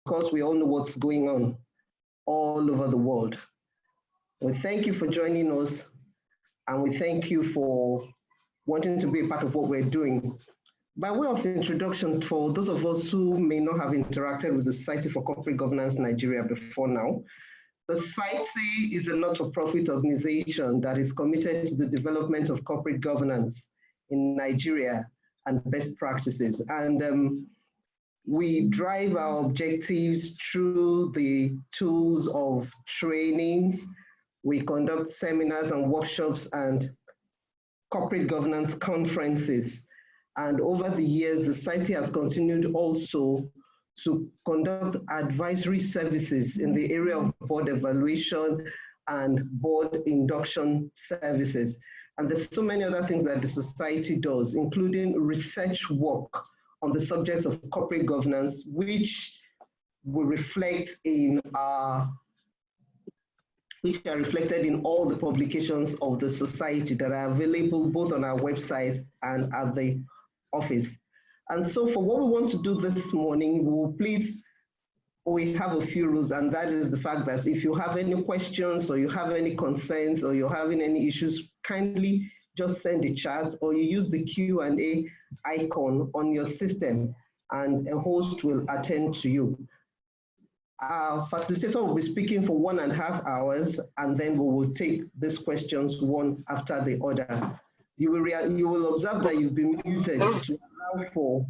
course, we all know what's going on all over the world. We thank you for joining us, and we thank you for wanting to be a part of what we're doing. By way of introduction, for those of us who may not have interacted with the Society for Corporate Governance Nigeria before now, the Society is a not-for-profit organization that is committed to the development of corporate governance in Nigeria and best practices. And we drive our objectives through the tools of trainings. We conduct seminars and workshops and corporate governance conferences. And over the years, the Society has continued also to conduct advisory services in the area of board evaluation and board induction services. And there's so many other things that the Society does, including research work on the subject of corporate governance, which will reflect in which are reflected in all the publications of the Society that are available both on our website and at the office. And so for what we want to do this morning, we have a few rules, and that is the fact that if you have any questions or you have any concerns or you're having any issues, kindly just send a chat or you use the Q&A icon on your system and a host will attend to you. Our facilitator will be speaking for 1.5 hours, and then we will take these questions one after the other. You will observe that you've been muted to allow for,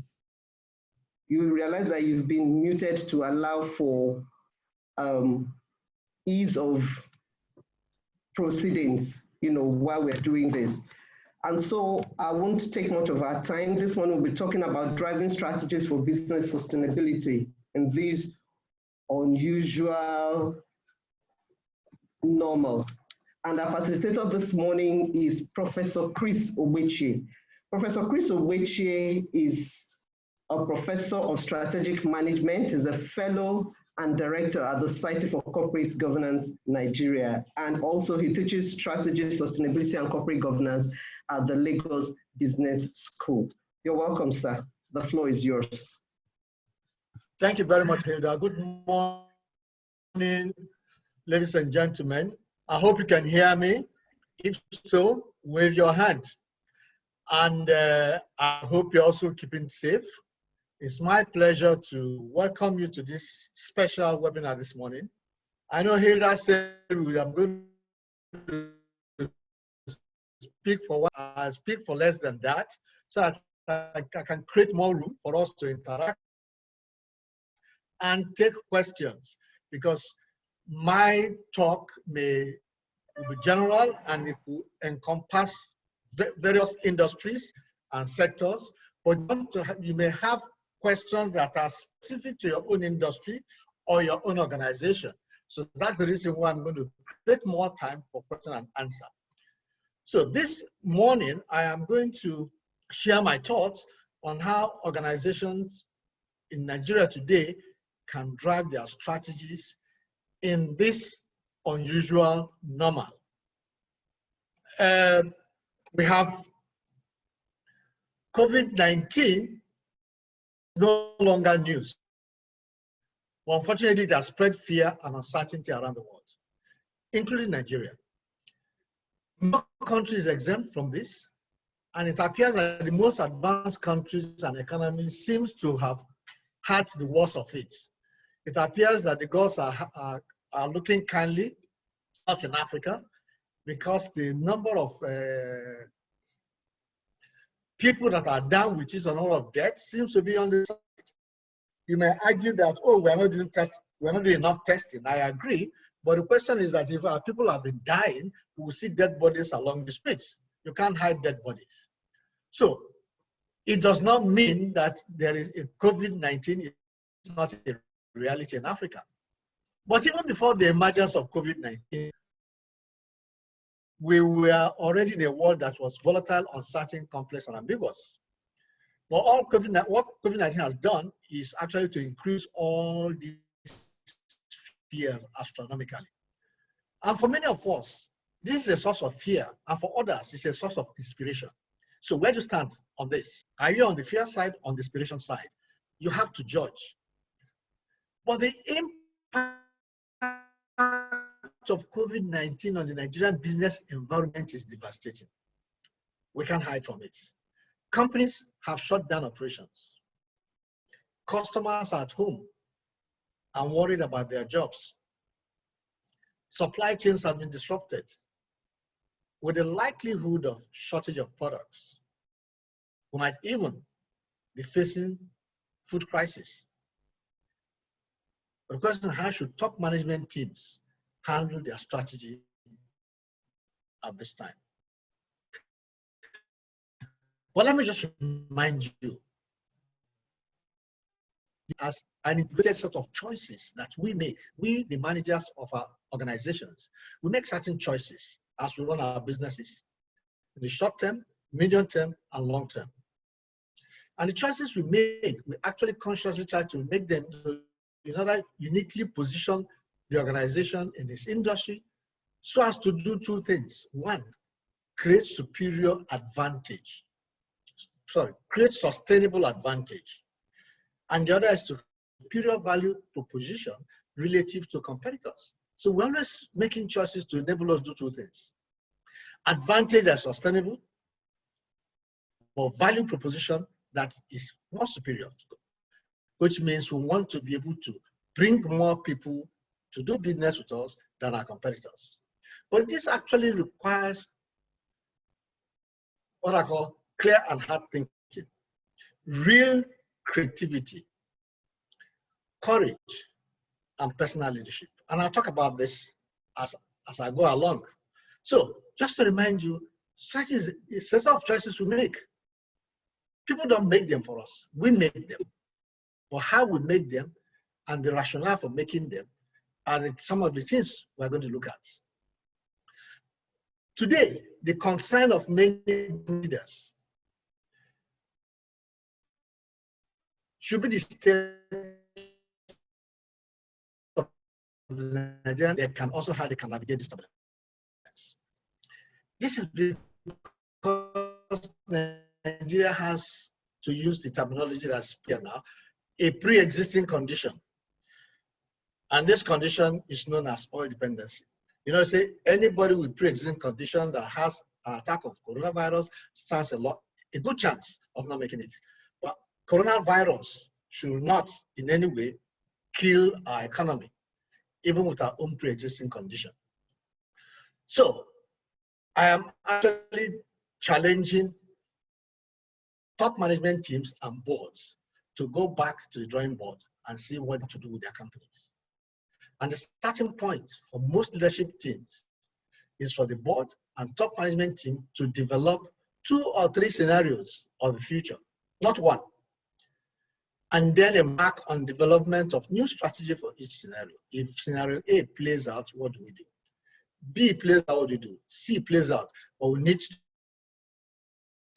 you will realize that you've been muted to allow for ease of proceedings, while we're doing this. And so I won't take much of our time. This one will be talking about driving strategies for business sustainability in these unusual normal. And our facilitator this morning is Professor Chris Ogbechie. Professor Chris Ogbechie is a professor of strategic management, is a fellow and director at the Society for Corporate Governance Nigeria. And also he teaches strategy, sustainability, and corporate governance at the Lagos Business School. You're welcome, sir. The floor is yours. Thank you very much, Hilda. Good morning, ladies and gentlemen. I hope you can hear me. If so, wave your hand. And I hope you're also keeping safe. It's my pleasure to welcome you to this special webinar this morning. I know Hilda said I'm going to speak for less than that, so I can create more room for us to interact and take questions, because my talk will be general and it will encompass various industries and sectors, but you may have questions that are specific to your own industry or your own organization. So that's the reason why I'm going to create more time for question and answer. So this morning, I am going to share my thoughts on how organizations in Nigeria today can drive their strategies in this unusual normal. We have COVID-19 no longer news. But unfortunately, it has spread fear and uncertainty around the world, including Nigeria. No country is exempt from this, and it appears that the most advanced countries and economies seems to have had the worst of it. It appears that the gods are looking kindly at us in Africa, because the number of people that are down with it on all of debt seems to be on the side. You may argue that, oh, we're not doing enough testing. I agree, but the question is that if our people have been dying, we will see dead bodies along the streets. You can't hide dead bodies. So it does not mean that there is COVID-19 is not a reality in Africa. But even before the emergence of COVID-19, we were already in a world that was volatile, uncertain, complex, and ambiguous. But what COVID-19 has done is actually to increase all these fears astronomically. And for many of us, this is a source of fear, and for others, it's a source of inspiration. So where do you stand on this? Are you on the fear side, on the inspiration side? You have to judge. But the impact of COVID-19 on the Nigerian business environment is devastating. We can't hide from it. Companies have shut down operations. Customers are at home and worried about their jobs. Supply chains have been disrupted, with the likelihood of shortage of products. We might even be facing food crisis. The question is, how should top management teams handle their strategy at this time? Well, let me just remind you, as an integrated set of choices that we make, we, the managers of our organizations, we make certain choices as we run our businesses in the short term, medium term, and long term. And the choices we make, we actually consciously try to make them in order to uniquely position the organization in this industry so as to do two things. One, create superior advantage. Create sustainable advantage. And the other is to superior value proposition relative to competitors. So we're always making choices to enable us to do two things. Advantage that's sustainable, or value proposition that is more superior, which means we want to be able to bring more people to do business with us than our competitors. But this actually requires what I call clear and hard thinking, real creativity, courage, and personal leadership. And I'll talk about this as I go along. So just to remind you, strategy is a set of choices we make. People don't make them for us, we make them. But how we make them and the rationale for making them are some of the things we're going to look at. Today, the concern of many leaders should be the state of the Nigerian that can also how they can navigate this turbulence. This is because Nigeria has, to use the terminology that's here now, a pre-existing condition. And this condition is known as oil dependency. You know, say anybody with pre-existing condition that has an attack of coronavirus stands a good chance of not making it. But coronavirus should not in any way kill our economy, even with our own pre-existing condition. So I am actually challenging top management teams and boards to go back to the drawing board and see what to do with their companies. And the starting point for most leadership teams is for the board and top management team to develop 2 or 3 scenarios of the future, not one. And then embark on development of new strategy for each scenario. If scenario A plays out, what do we do? B plays out, what do we do? C plays out, but we need to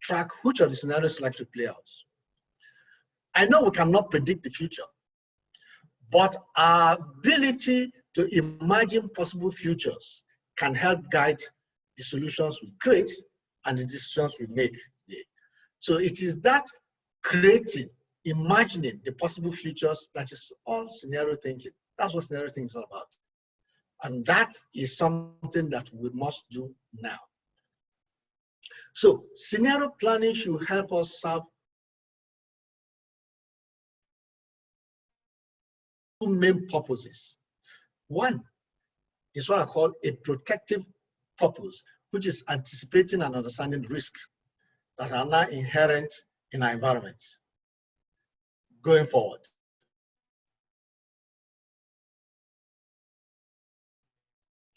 track which of the scenarios like to play out. I know we cannot predict the future, but our ability to imagine possible futures can help guide the solutions we create and the decisions we make. So it is that creating, imagining the possible futures that is all scenario thinking. That's what scenario thinking is all about. And that is something that we must do now. So scenario planning should help us solve 2 main purposes. One is what I call a protective purpose, which is anticipating and understanding risk that are now inherent in our environment going forward.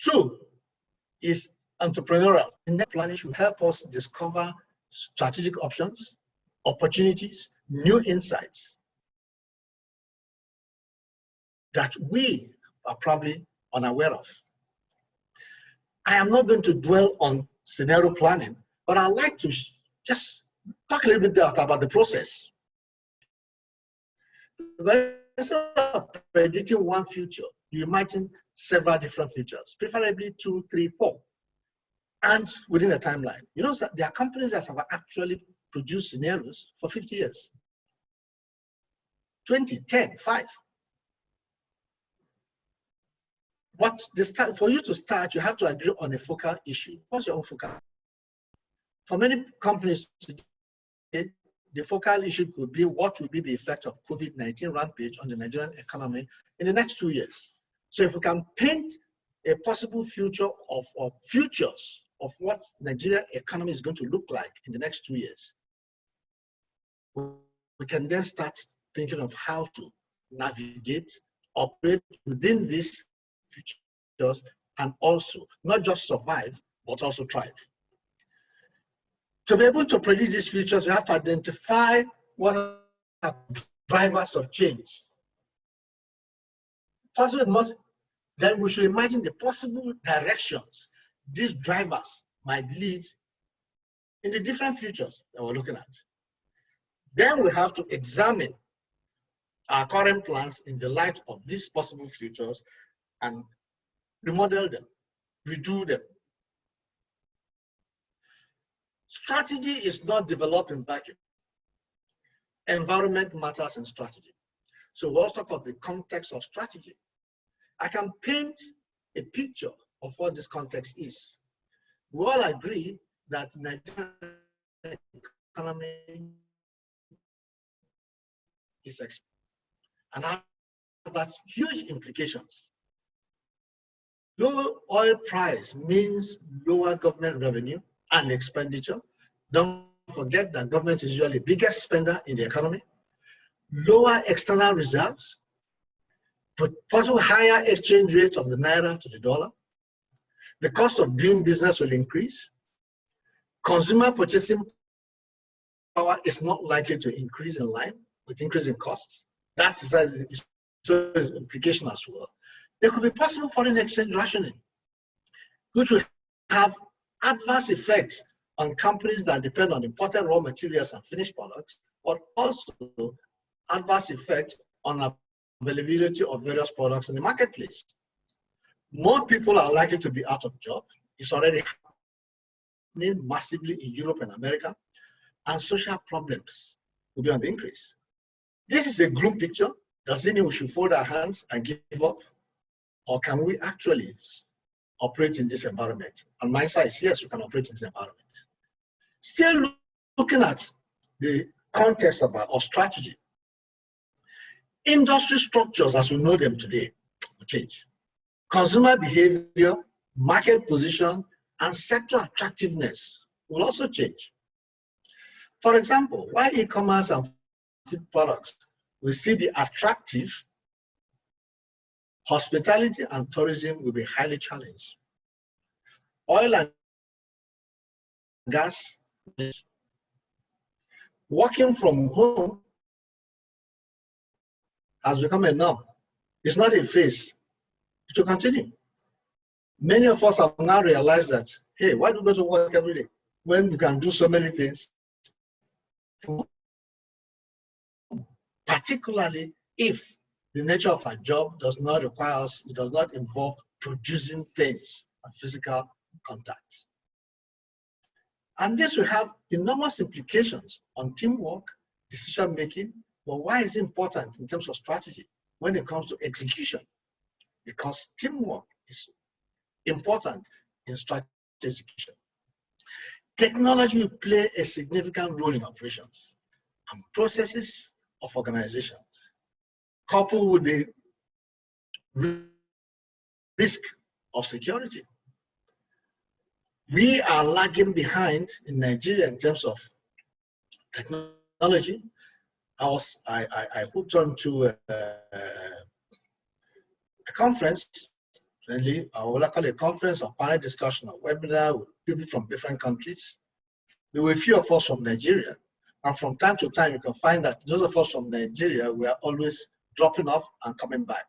Two is entrepreneurial. Net planning should help us discover strategic options, opportunities, new insights that we are probably unaware of. I am not going to dwell on scenario planning, but I'd like to just talk a little bit about the process. Because instead of predicting one future, you imagine several different futures, preferably 2, 3, 4, and within a timeline. You know, there are companies that have actually produced scenarios for 50 years, 20, 10, 5. But for you to start, you have to agree on a focal issue. What's your own focal? For many companies today, the focal issue could be what will be the effect of COVID-19 rampage on the Nigerian economy in the next 2 years. So if we can paint a possible future or futures of what Nigerian economy is going to look like in the next 2 years, we can then start thinking of how to navigate, operate within these futures, and also not just survive, but also thrive. To be able to predict these futures, you have to identify what are drivers of change. Then we should imagine the possible directions these drivers might lead in the different futures that we're looking at. Then we have to examine our current plans in the light of these possible futures and remodel them, redo them. Strategy is not developed in vacuum. Environment matters in strategy. So we'll talk about the context of strategy. I can paint a picture of what this context is. We all agree that the Nigerian economy is expensive and has huge implications. Low oil price means lower government revenue and expenditure. Don't forget that government is usually the biggest spender in the economy. Lower external reserves, but possible higher exchange rate of the naira to the dollar. The cost of doing business will increase. Consumer purchasing power is not likely to increase in line with increasing costs. That's the implication as well. There could be possible foreign exchange rationing, which will have adverse effects on companies that depend on imported raw materials and finished products, but also adverse effects on availability of various products in the marketplace. More people are likely to be out of job. It's already happening massively in Europe and America, and social problems will be on the increase. This is a gloom picture. Does it mean we should fold our hands and give up? Or can we actually operate in this environment? And my side is yes, we can operate in this environment. Still looking at the context of our strategy. Industry structures as we know them today will change. Consumer behavior, market position, and sector attractiveness will also change. For example, while e-commerce and food products will still be attractive, hospitality and tourism will be highly challenged. Oil and gas, working from home has become a norm. It's not a phase. It will continue. Many of us have now realized that, hey, why do we go to work every day when we can do so many things? Particularly if the nature of our job does not require us, it does not involve producing things and physical contact. And this will have enormous implications on teamwork, decision making. But why is it important in terms of strategy when it comes to execution? Because teamwork is important in strategy execution. Technology will play a significant role in operations and processes of organizations, coupled with the risk of security. We are lagging behind in Nigeria in terms of technology. I hooked on to a conference, really, I would call it a conference or panel discussion or webinar with people from different countries. There were a few of us from Nigeria, and from time to time you can find that those of us from Nigeria, we are always dropping off and coming back,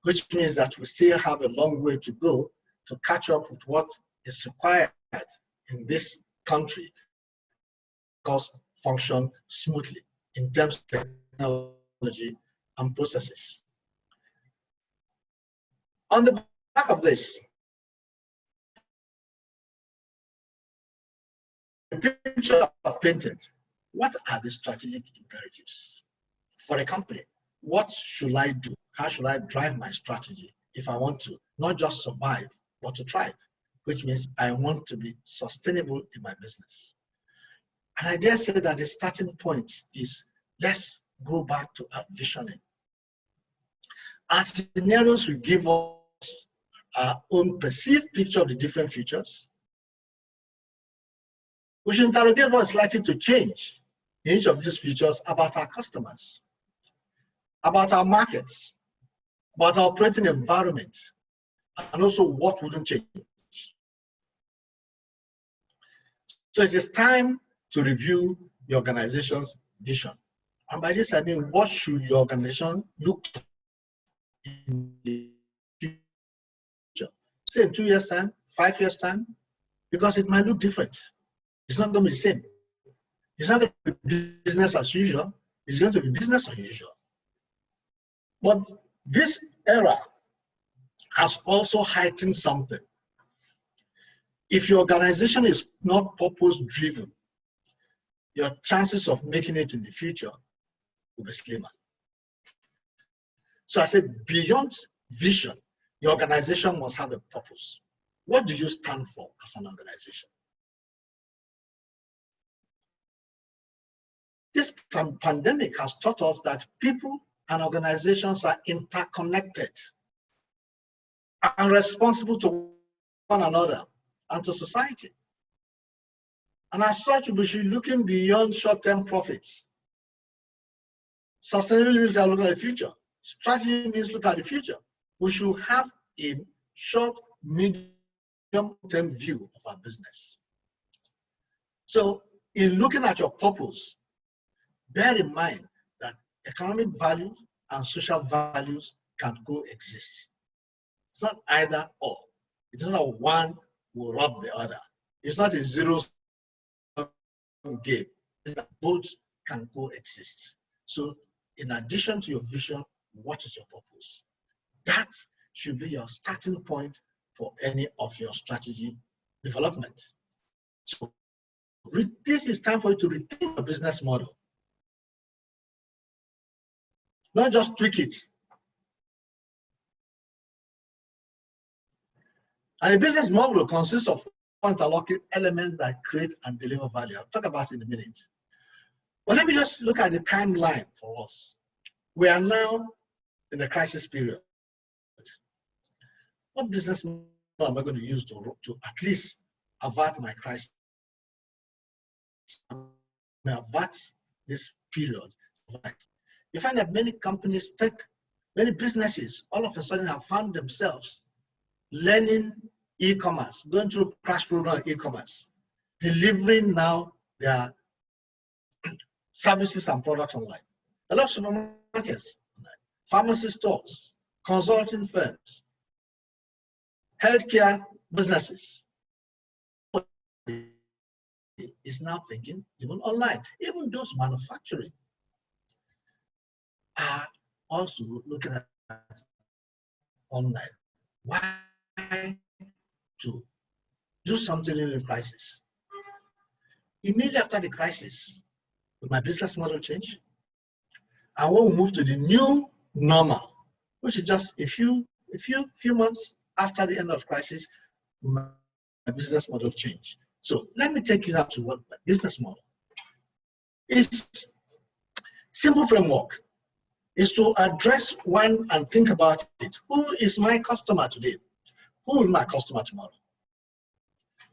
which means that we still have a long way to go to catch up with what is required in this country because function smoothly in terms of technology and processes. On the back of this, the picture I've painted, what are the strategic imperatives for a company? What should I do? How should I drive my strategy if I want to not just survive, but to thrive, which means I want to be sustainable in my business. And I dare say that the starting point is, let's go back to our visioning. Our scenarios will give us our own perceived picture of the different futures. We should interrogate what is likely to change in each of these futures about our customers, about our markets, about our operating environment, and also what wouldn't change. So it is time to review the organization's vision. And by this I mean, what should your organization look like in the future? Say in 2 years' time, 5 years' time, because it might look different. It's not going to be the same. It's not going to be business as usual. It's going to be business as usual. But this era has also heightened something. If your organization is not purpose-driven, your chances of making it in the future will be slimmer. So I said, beyond vision, your organization must have a purpose. What do you stand for as an organization? This pandemic has taught us that people and organizations are interconnected and responsible to one another and to society. And as such, we should be looking beyond short-term profits. Sustainability means look at the future. Strategy means look at the future. We should have a short, medium-term view of our business. So in looking at your purpose, bear in mind that economic values and social values can coexist. It's not either or. It's not that one will rob the other. It's not a zero-sum game. It's that both can coexist. So in addition to your vision, what is your purpose? That should be your starting point for any of your strategy development. So this is time for you to rethink your business model. Not just tweak it. And a business model consists of interlocking elements that create and deliver value. I'll talk about it in a minute. But let me just look at the timeline for us. We are now in the crisis period. What business model am I going to use to at least avert my crisis? Avert this period. You find that many companies, many businesses, all of a sudden have found themselves learning e-commerce, going through crash program e-commerce, delivering now their services and products online. A lot of supermarkets, pharmacy stores, consulting firms, healthcare businesses is now thinking even online. Even those manufacturing are also looking at online. Why? To do something in the crisis. Immediately after the crisis, will my business model change? And when we move to the new normal, which is just a few months after the end of crisis, will my business model change? So let me take you up to what my business model is. Simple framework is to address one and think about it. Who is my customer today? Who will be my customer tomorrow?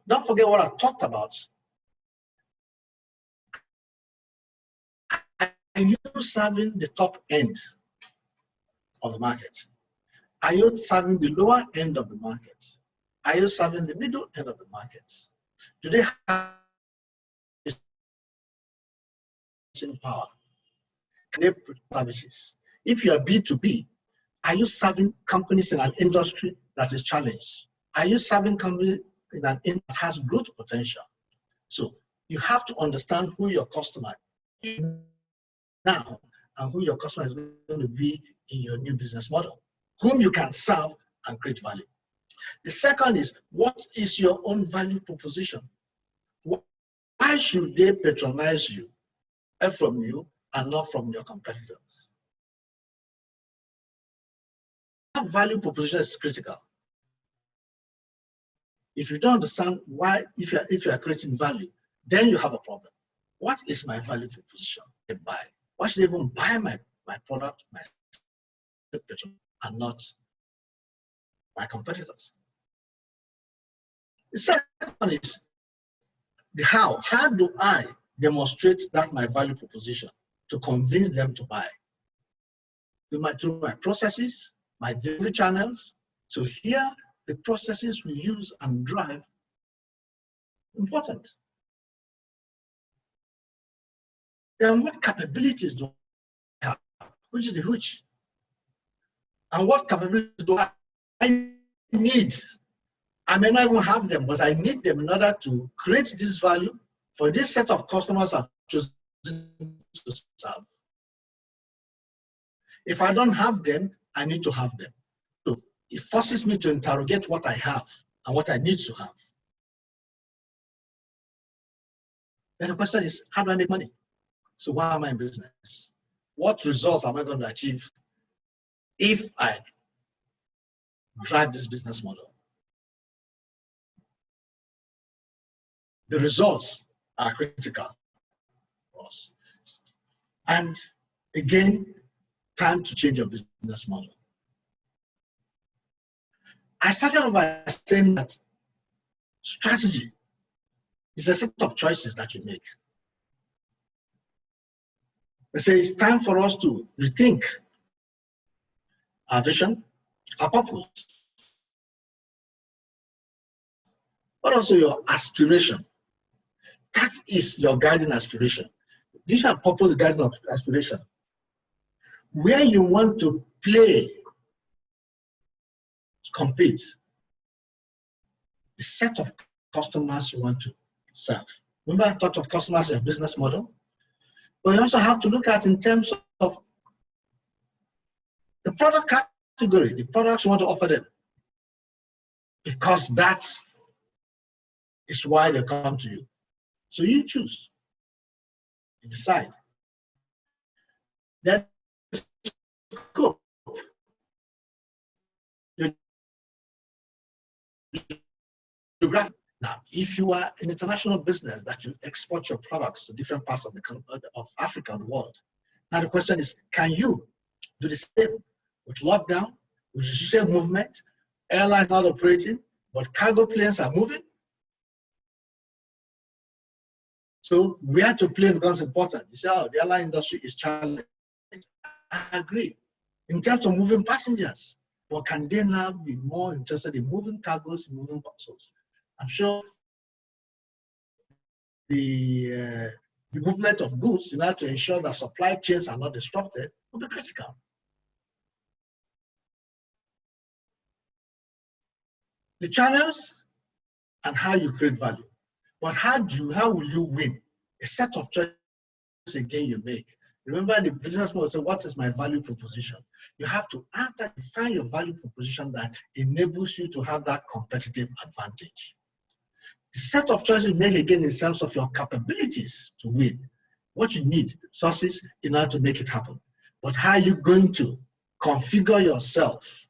Don't forget what I talked about. Are you serving the top end of the market? Are you serving the lower end of the market? Are you serving the middle end of the market? Do they have power? Can they provide services? If you are B2B, are you serving companies in an industry that is challenged? Are you serving companies in an industry that has growth potential? So you have to understand who your customer is now and who your customer is going to be in your new business model, whom you can serve and create value. The second is, what is your own value proposition? Why should they patronize you from you and not from your competitors? value proposition is critical. If you don't understand why, if you are creating value, then you have a problem. What is my value proposition? They buy. Why should they even buy my product, my petrol, and not my competitors? The second one is the how. How do I demonstrate that my value proposition to convince them to buy? Through my processes, my delivery channels. So here, the processes we use and drive, important. Then what capabilities do I have? Which is the which? And what capabilities do I need? I may not even have them, but I need them in order to create this value for this set of customers I've chosen to serve. If I don't have them, I need to have them. So it forces me to interrogate what I have and what I need to have. Then the question is, how do I make money? So why am I in business? What results am I going to achieve if I drive this business model? The results are critical for us. And again, time to change your business model. I started by saying that strategy is a set of choices that you make. They say it's time for us to rethink our vision, our purpose, but also your aspiration. That is your guiding aspiration. Vision and purpose is guiding aspiration. Where you want to play, compete, the set of customers you want to serve. Remember I talked of customers as a business model? But you also have to look at in terms of the product category, the products you want to offer them. Because that is why they come to you. So you choose, you decide. Then scope. Now, if you are an international business that you export your products to different parts of Africa and the world, now the question is, can you do the same with lockdown, with the social movement, airlines not operating, but cargo planes are moving? So where to play becomes important. You say, oh, the airline industry is challenging. I agree. In terms of moving passengers, but can they now be more interested in moving cargoes, moving parcels? I'm sure the movement of goods, in order to ensure that supply chains are not disrupted, will be critical. The channels and how you create value. But how will you win? A set of choices again you make. Remember in the business model, so what is my value proposition? You have to define your value proposition that enables you to have that competitive advantage. The set of choices you make again in terms of your capabilities to win. What you need, sources in order to make it happen. But how are you going to configure yourself?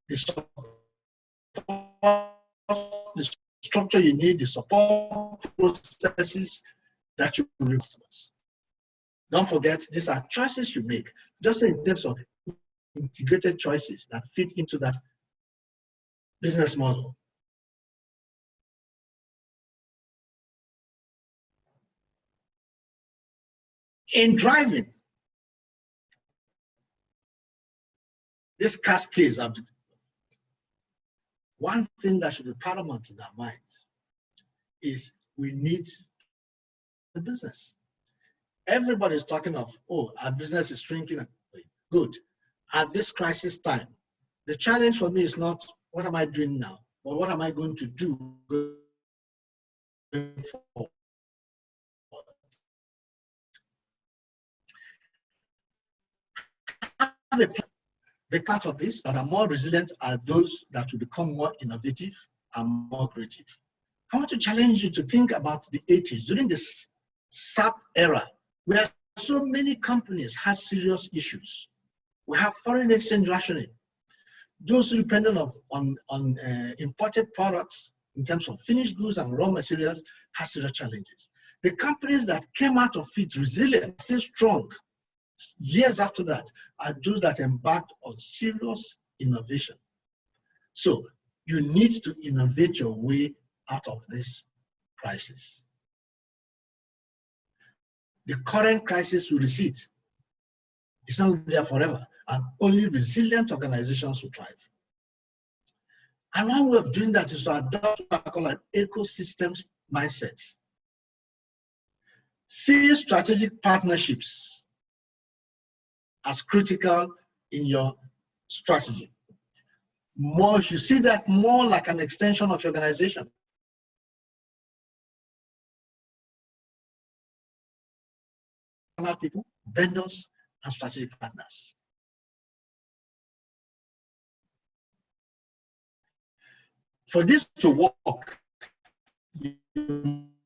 The structure you need, the support processes that you will customers. Don't forget, these are choices you make, just in terms of integrated choices that fit into that business model. In driving, this cascades of one thing that should be paramount in our minds is we need the business. Everybody is talking of, oh, our business is shrinking. Good. At this crisis time, the challenge for me is not what am I doing now, but what am I going to do going forward? The part of this that are more resilient are those that will become more innovative and more creative. I want to challenge you to think about the 80s, during this SAP era, where so many companies had serious issues. We have foreign exchange rationing. Those who depend on imported products in terms of finished goods and raw materials has serious challenges. The companies that came out of it resilient, still strong, years after that, are those that embarked on serious innovation. So you need to innovate your way out of this crisis. The current crisis will recede. It's not there forever, and only resilient organizations will thrive. And one way of doing that is to adopt what I call an ecosystems mindset. See strategic partnerships as critical in your strategy. You should see that more like an extension of your organization. People, vendors, and strategic partners. For this to work, you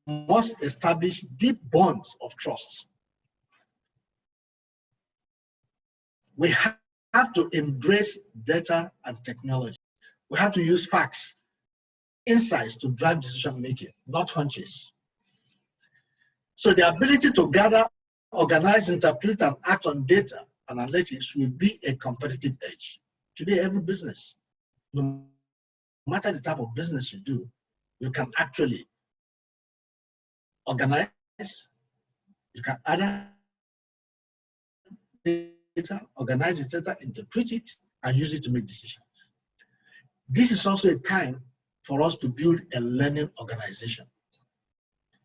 must establish deep bonds of trust. We have to embrace data and technology. We have to use facts, insights to drive decision making, not hunches. So the ability to gather, organize, interpret, and act on data and analytics will be a competitive edge. Today, every business, no matter the type of business you do, you can actually organize, you can add data, organize the data, interpret it, and use it to make decisions. This is also a time for us to build a learning organization.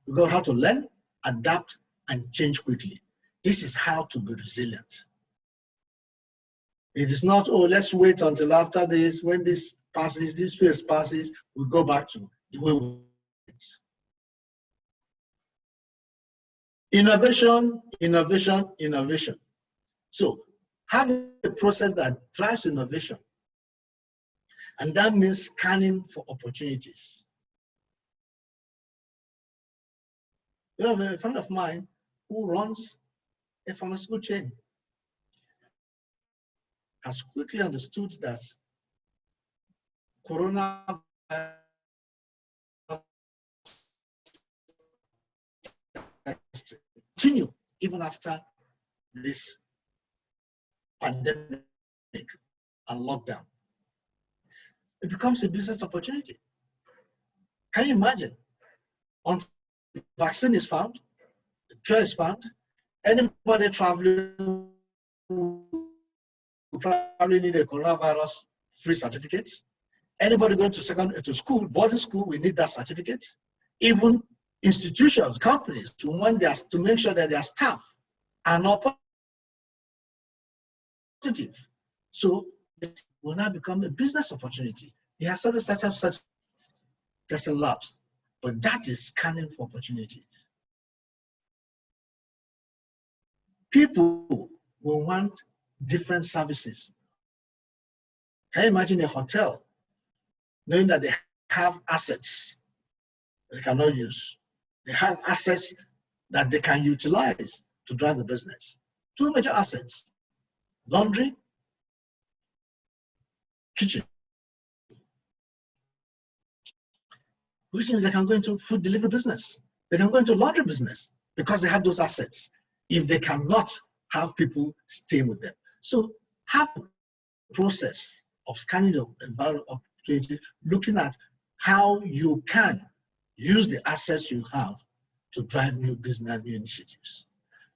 We got how to learn, adapt, and change quickly. This is how to be resilient. It is not, oh, let's wait until after this, when this passes, this phase passes, we go back to the way we wait. Innovation, innovation, innovation. So have a process that drives innovation. And that means scanning for opportunities. You have a friend of mine who runs a pharmaceutical chain, has quickly understood that coronavirus continue even after this pandemic and lockdown. It becomes a business opportunity. Can you imagine? Once the vaccine is found, the cure is found, anybody traveling will probably need a coronavirus-free certificate. Anybody going to school, boarding school, we need that certificate. Even institutions, companies, to make sure that their staff are not positive. So it will now become a business opportunity. He has started such testing labs, but that is scanning for opportunities. People will want different services. Can you imagine a hotel knowing that they have assets they cannot use? They have assets that they can utilize to drive the business. Two major assets: laundry, kitchen. Which means they can go into food delivery business. They can go into laundry business because they have those assets if they cannot have people stay with them. So have a process of scanning the environment opportunity, looking at how you can use the assets you have to drive new business, new initiatives.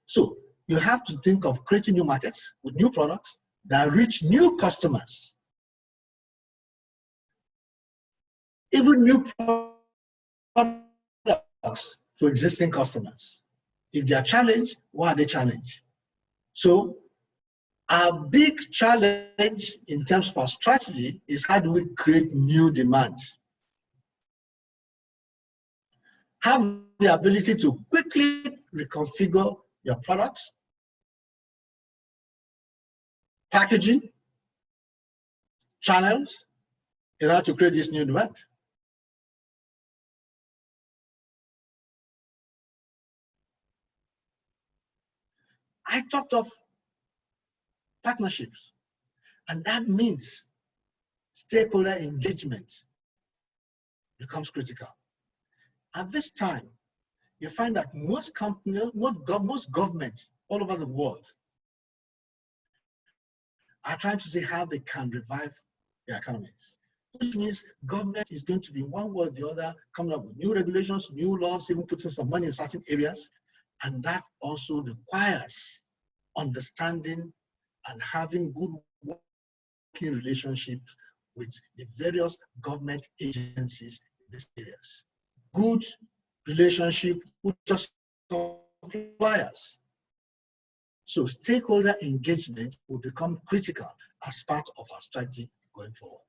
So you have to think of creating new markets with new products that reach new customers. Even new products for existing customers. If they are challenged, why are they challenged? So our big challenge in terms of our strategy is how do we create new demand? Have the ability to quickly reconfigure your products, packaging, channels, in order to create this new demand. I talked of partnerships, and that means stakeholder engagement becomes critical. At this time, you find that most companies, most governments all over the world are trying to see how they can revive their economies, which means government is going to be one way or the other coming up with new regulations, new laws, even putting some money in certain areas. And that also requires understanding and having good working relationships with the various government agencies in these areas. Good relationship with just suppliers. So stakeholder engagement will become critical as part of our strategy going forward.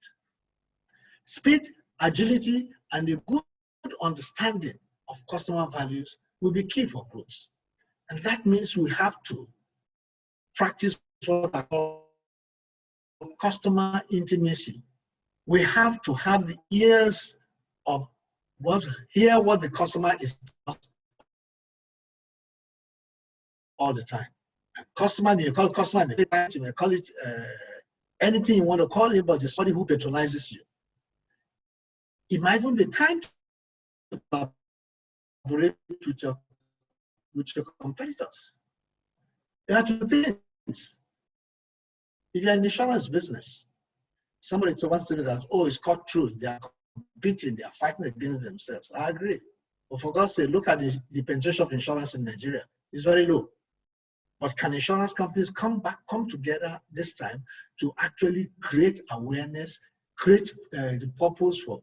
Speed, agility, and a good understanding of customer values will be key for growth. And that means we have to practice what I call customer intimacy. We have to have the ears of hear what the customer is all the time. A customer, you call customer, you may call it anything you want to call it, but it's somebody who patronizes you. It might even be time to collaborate with your competitors. There are two things. If you're in the insurance business, somebody wants to do that, oh, it's cutthroat, they are competing, they are fighting against themselves. I agree. But for God's sake, look at the penetration of insurance in Nigeria. It's very low. But can insurance companies come together this time to actually create awareness, create the purpose for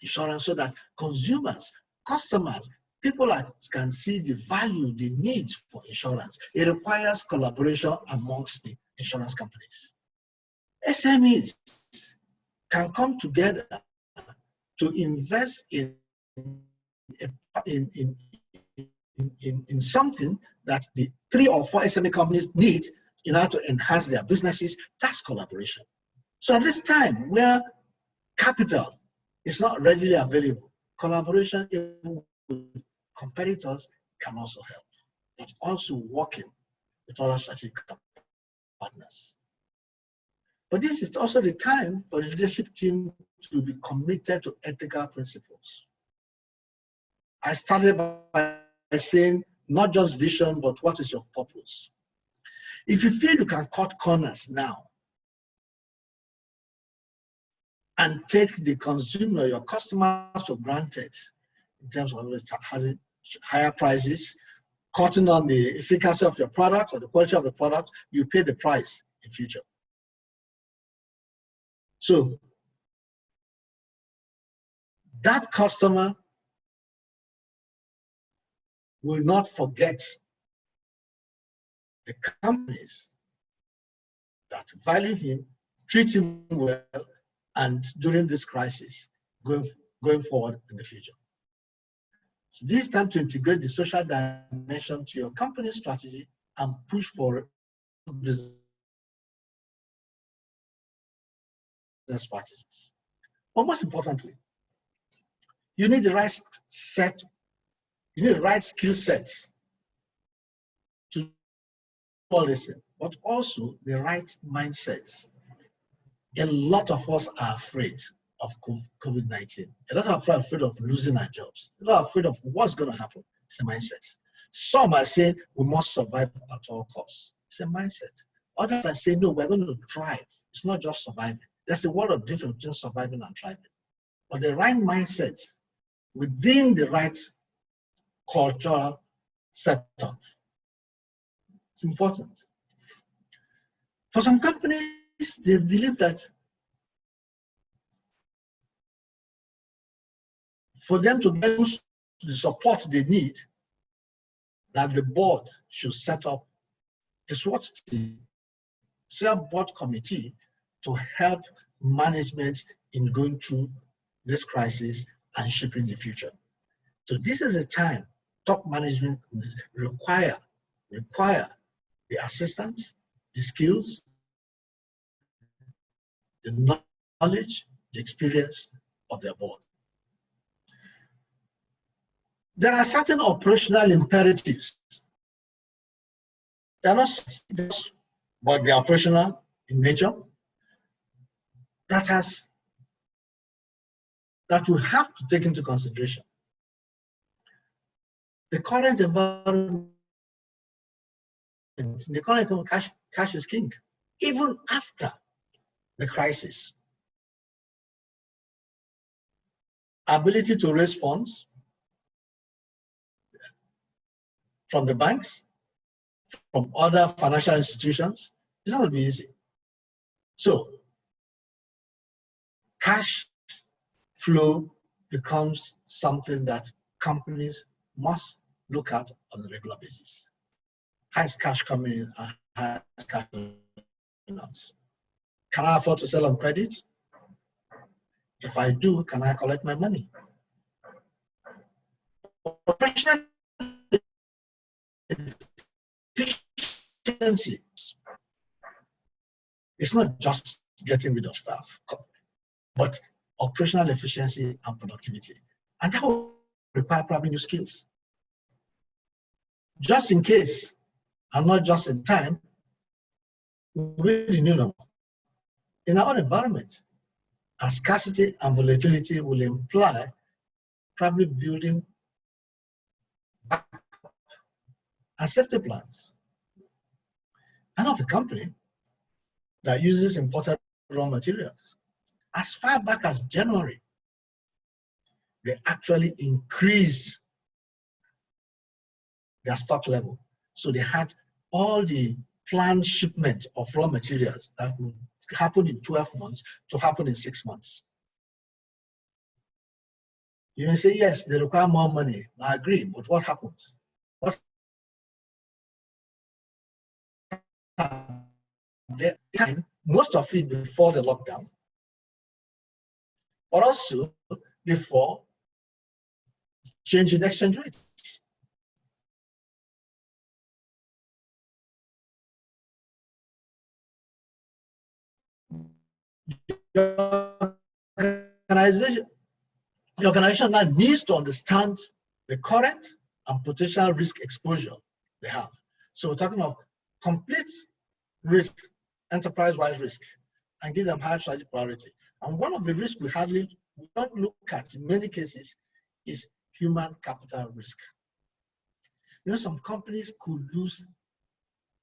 insurance so that consumers, customers, people can see the value, the need for insurance. It requires collaboration amongst the insurance companies. SMEs can come together to invest in something that the 3 or 4 SME companies need in order to enhance their businesses. That's collaboration. So at this time where capital is not readily available, collaboration with competitors can also help, but also working with other strategic partners. But this is also the time for the leadership team to be committed to ethical principles. I started by saying not just vision, but what is your purpose? If you feel you can cut corners now and take the consumer, your customers for granted in terms of having higher prices, cutting on the efficacy of your product or the quality of the product, you pay the price in future. So that customer will not forget the companies that value him, treat him well, and during this crisis, going forward in the future. So this is time to integrate the social dimension to your company strategy and push for business strategies. But most importantly, you need the right set, you need the right skill sets to do all this, but also the right mindsets. A lot of us are afraid of COVID-19. A lot of us are afraid of losing our jobs. A lot are afraid of what's going to happen. It's a mindset. Some are saying we must survive at all costs. It's a mindset. Others are saying, no, we're going to thrive. It's not just surviving. There's a world of difference between surviving and thriving. But the right mindset within the right cultural setup, it's important. For some companies, they believe that for them to get the support they need, that the board should set up a SWOT team, board committee to help management in going through this crisis and shaping the future. So this is a time top management require the assistance, the skills, the knowledge, the experience of their board. There are certain operational imperatives. They're not just, but they're operational in nature. that we have to take into consideration. The current environment, the current economy, cash is king. Even after the crisis, ability to raise funds from the banks, from other financial institutions, it's not going to be easy. So cash flow becomes something that companies must look at on a regular basis. How is cash coming in and how is cash going out? Can I afford to sell on credit? If I do, can I collect my money? Operational efficiency. It's not just getting rid of staff, but operational efficiency and productivity. And that will require probably new skills. Just in case, and not just in time, we the new normal. In our environment, a scarcity and volatility will imply probably building backup and safety plans. I know of a company that uses imported raw materials. As far back as January, they actually increased their stock level. So they had all the planned shipment of raw materials that would happen in 12 months to happen in 6 months. You may say, yes, they require more money. I agree, but what happens? The time, most of it before the lockdown, but also before changing exchange rates. The organization now needs to understand the current and potential risk exposure they have. So we're talking of complete risk, enterprise-wide risk, and give them high strategic priority. And one of the risks we don't look at in many cases is human capital risk. You know, some companies could lose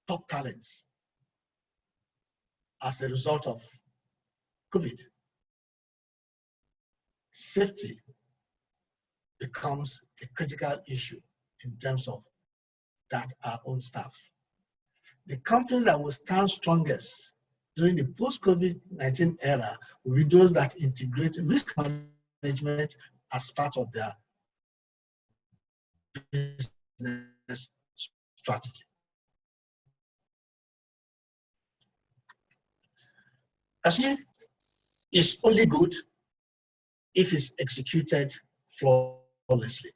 top talents as a result of COVID. Safety becomes a critical issue in terms of that our own staff. The companies that will stand strongest during the post-COVID-19 era will be those that integrate risk management as part of their business strategy. Strategy is only good if it's executed flawlessly.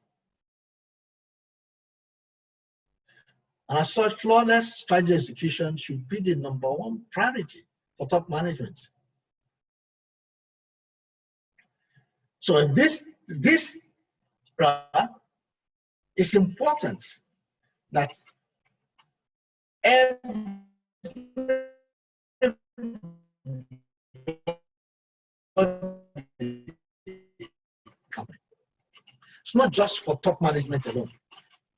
And as such, flawless strategy execution should be the #1 priority for top management. So this is important that every company. It's not just for top management alone,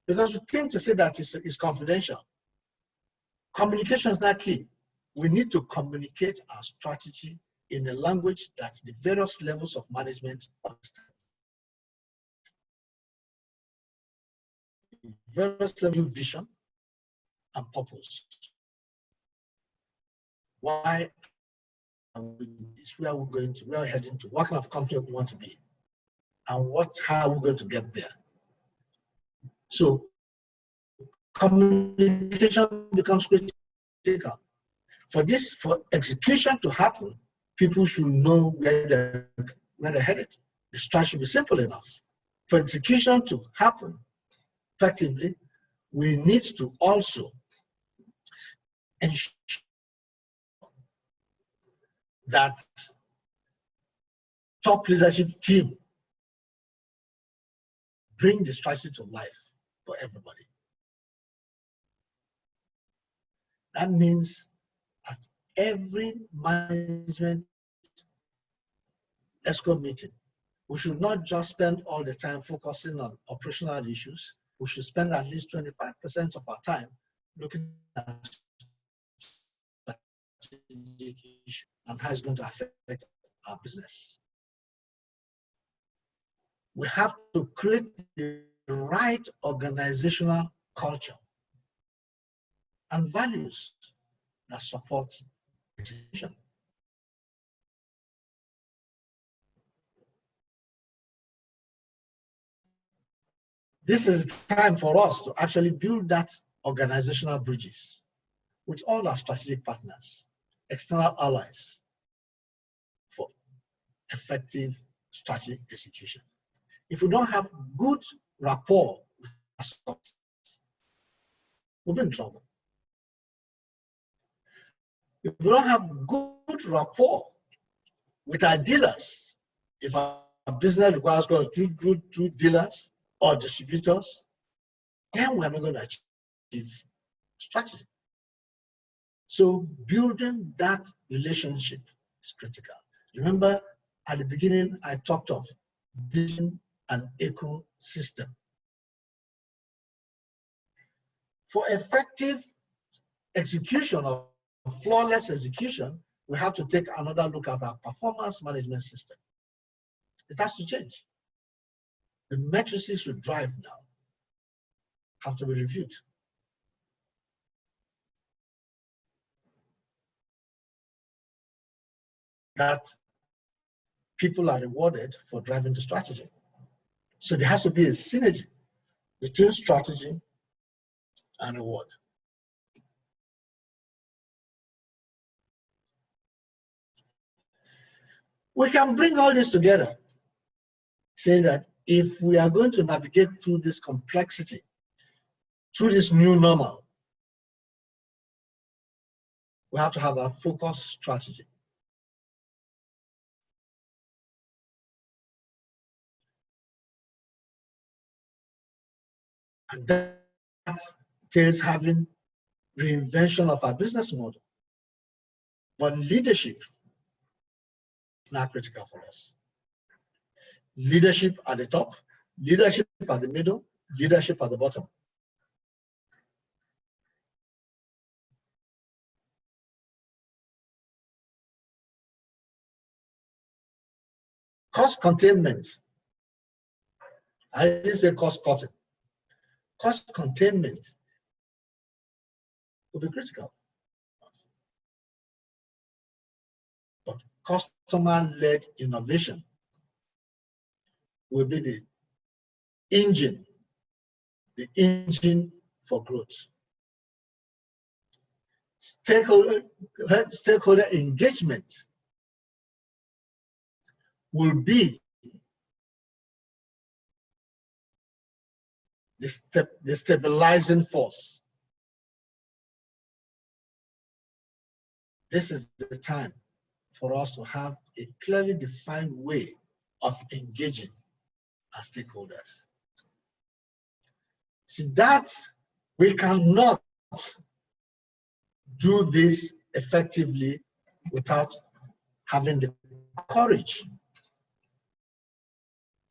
because we tend to say that it's confidential. Communication is not key. We need to communicate our strategy in a language that the various levels of management understand. Various levels of vision and purpose. Why are we doing this? Where are we going to? Where are we heading to? What kind of company we want to be? And how are we going to get there? So communication becomes critical. For execution to happen, people should know where they're headed. The strategy should be simple enough. For execution to happen effectively, we need to also ensure that top leadership team bring the strategy to life for everybody. That means at every management ESCO meeting, we should not just spend all the time focusing on operational issues. We should spend at least 25% of our time looking at strategic issues and how it's going to affect our business. We have to create the right organizational culture and values that support execution. This is the time for us to actually build that organizational bridges with all our strategic partners, external allies, for effective strategic execution. If we don't have good rapport with our customers, we'll be in trouble. If we don't have good rapport with our dealers, if our business requires us to do dealers or distributors, then we're not going to achieve strategy. So building that relationship is critical. Remember, at the beginning, I talked of building an ecosystem. For effective execution of flawless execution, we have to take another look at our performance management system. It has to change. The matrices we drive now have to be reviewed. That people are rewarded for driving the strategy. So there has to be a synergy between strategy and reward. We can bring all this together, say that if we are going to navigate through this complexity, through this new normal, we have to have a focused strategy. And that entails having reinvention of our business model. But leadership is now critical for us. Leadership at the top, leadership at the middle, leadership at the bottom. Cost containment. I didn't say cost cutting. Cost containment will be critical. But customer-led innovation will be the engine for growth. Stakeholder engagement will be the stabilizing force. This is the time for us to have a clearly defined way of engaging our stakeholders. See, that we cannot do this effectively without having the courage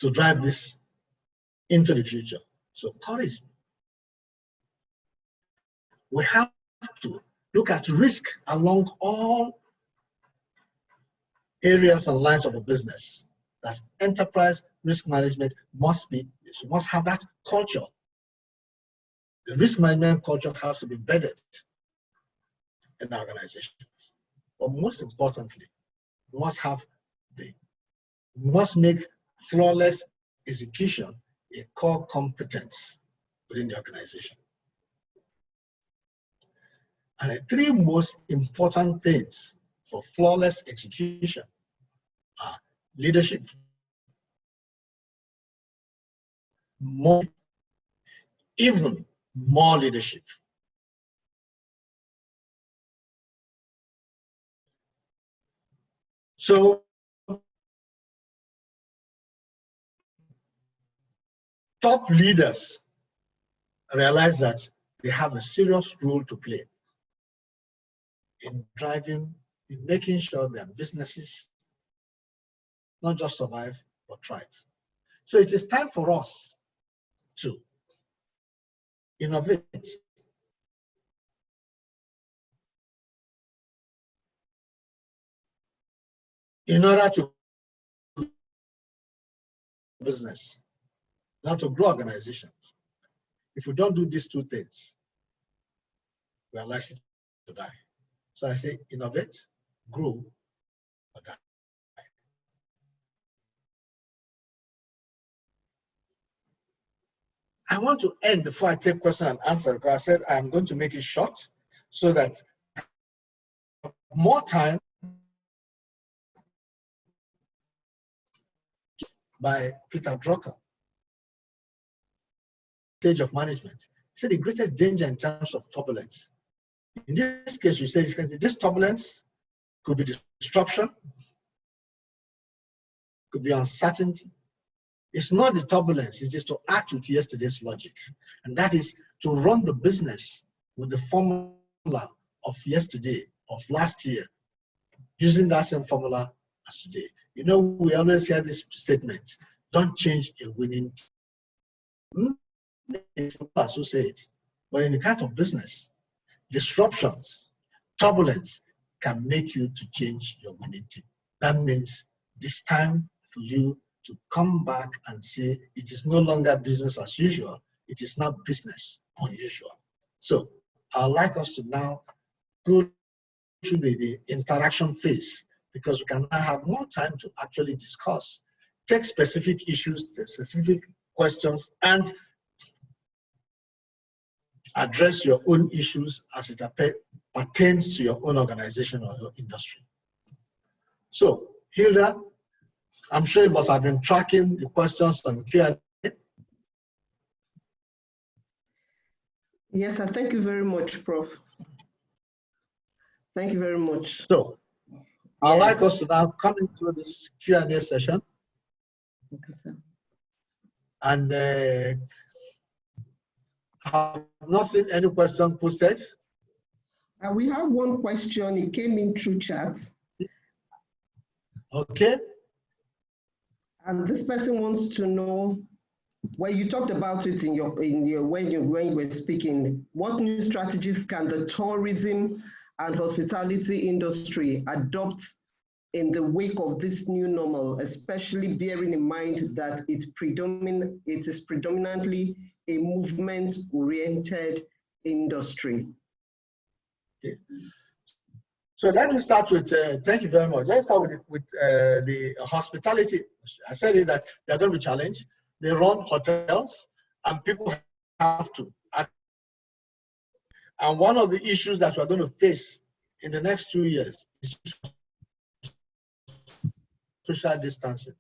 to drive this into the future. So courage. We have to look at risk along all areas and lines of a business. That's enterprise risk management must have that culture. The risk management culture has to be embedded in the organization. But most importantly, we must make flawless execution a core competence within the organization. And the three most important things for flawless execution are leadership, even more leadership. So top leaders realize that they have a serious role to play in making sure their businesses not just survive, but thrive. So it is time for us to innovate. In order to business, not to grow organizations. If we don't do these two things, we are likely to die. So I say innovate, grow, or die. I want to end before I take question and answer, because I said I'm going to make it short so that more time by Peter Drucker, Stage of Management. He said the greatest danger in terms of turbulence. In this case, you say this turbulence could be disruption, could be uncertainty. It's not the turbulence, it's just to act with yesterday's logic. And that is to run the business with the formula of yesterday, of last year, using that same formula as today. You know, we always hear this statement, don't change a winning team. It's associated. But in the kind of business, disruptions, turbulence can make you to change your winning team. That means it's time for you to come back and say it is no longer business as usual, it is now business unusual. So I'd like us to now go through the interaction phase, because we can now have more time to actually discuss, take specific issues, specific questions, and address your own issues as it pertains to your own organization or your industry. So, Hilda, I'm sure you must have been tracking the questions on Q&A. Yes, sir. Thank you very much, Prof. Thank you very much. So, I'd like us to now come into this Q&A session. Okay, sir. And I have not seen any question posted. We have one question. It came in through chat. Okay. And this person wants to know, well, you talked about it when you were speaking. What new strategies can the tourism and hospitality industry adopt in the wake of this new normal, especially bearing in mind that it is predominantly a movement-oriented industry? Okay. So let me start with, thank you very much. Let's start with the hospitality. I said it that they're going to be challenged. They run hotels and people have to act. And one of the issues that we're going to face in the next 2 years is social distancing.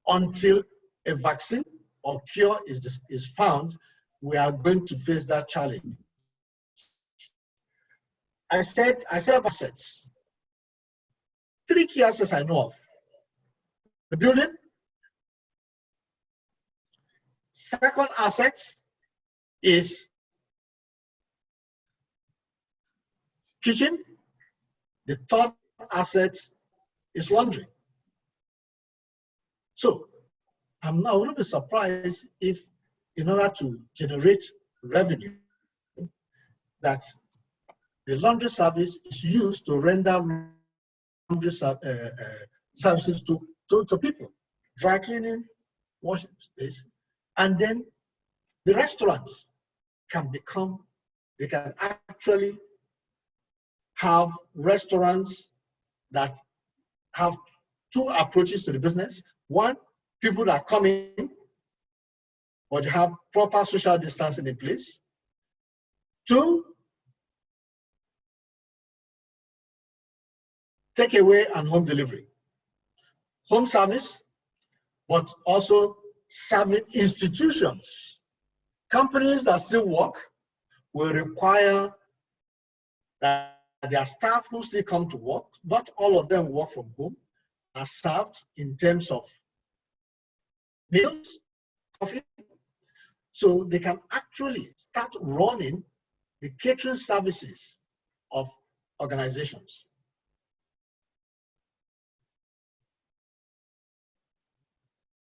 Until a vaccine or cure is found, we are going to face that challenge. I said assets. 3 key assets I know of. The building. Second asset is kitchen. The third asset is laundry. So I wouldn't be surprised if, in order to generate revenue, that the laundry service is used to render laundry services to people, dry cleaning, washing space, and then the restaurants can actually have restaurants that have 2 approaches to the business. One, people that come in, but you have proper social distancing in place. 2, takeaway and home delivery. Home service, but also serving institutions. Companies that still work will require that their staff who still come to work, not all of them work from home, are served in terms of meals, coffee. So they can actually start running the catering services of organizations.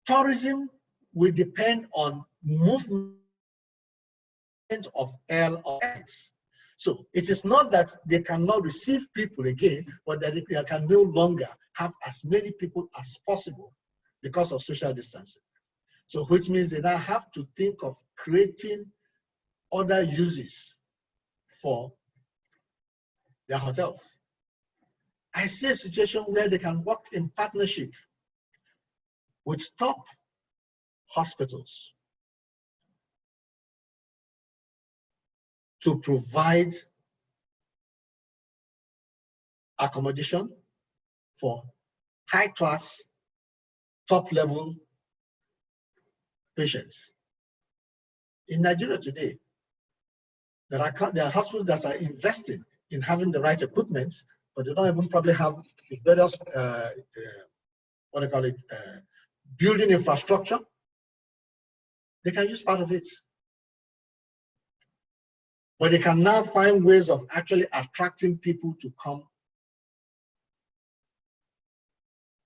tourism will depend on movement of airlines. So it is not that they cannot receive people again, but that they can no longer have as many people as possible because of social distancing. So which means they now have to think of creating other uses for their hotels. I see a situation where they can work in partnership with top hospitals to provide accommodation for high-class, top-level patients. In Nigeria today, there are hospitals that are investing in having the right equipment, but they don't even probably have the various, building infrastructure. They can use part of it. But they can now find ways of actually attracting people to come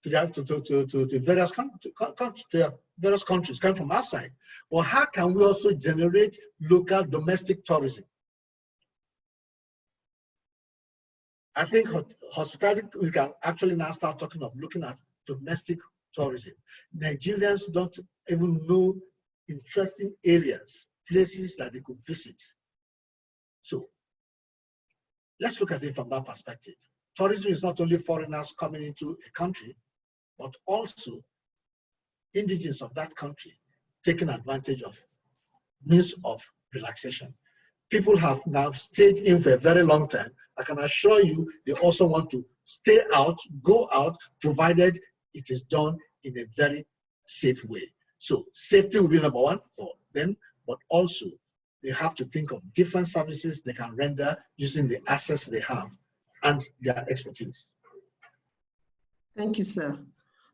to various countries, come from outside. Well, how can we also generate local domestic tourism? I think hospitality, we can actually now start talking of looking at domestic tourism. Nigerians don't even know interesting areas, places that they could visit. So let's look at it from that perspective. Tourism is not only foreigners coming into a country, but also indigenous of that country taking advantage of means of relaxation. People have now stayed in for a very long time. I can assure you they also want to stay out, go out, provided it is done in a very safe way. So safety will be number one for them, but also they have to think of different services they can render using the assets they have and their expertise. Thank you, sir.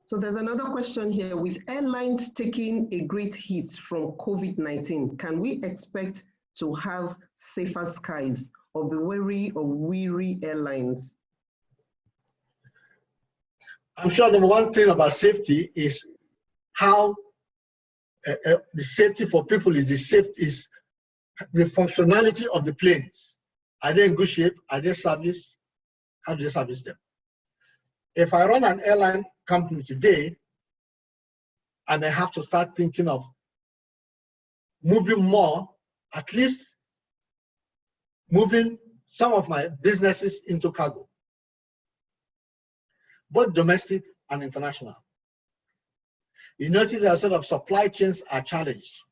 So there's another question here. With airlines taking a great hit from COVID-19, can we expect to have safer skies or be wary of weary airlines? I'm sure the one thing about safety is how the safety for people is the functionality of the planes. Are they in good shape? Are they serviced? How do they service them? If I run an airline company today, I may have to start thinking of moving more, at least moving some of my businesses into cargo, both domestic and international. You notice that sort of supply chains are challenged.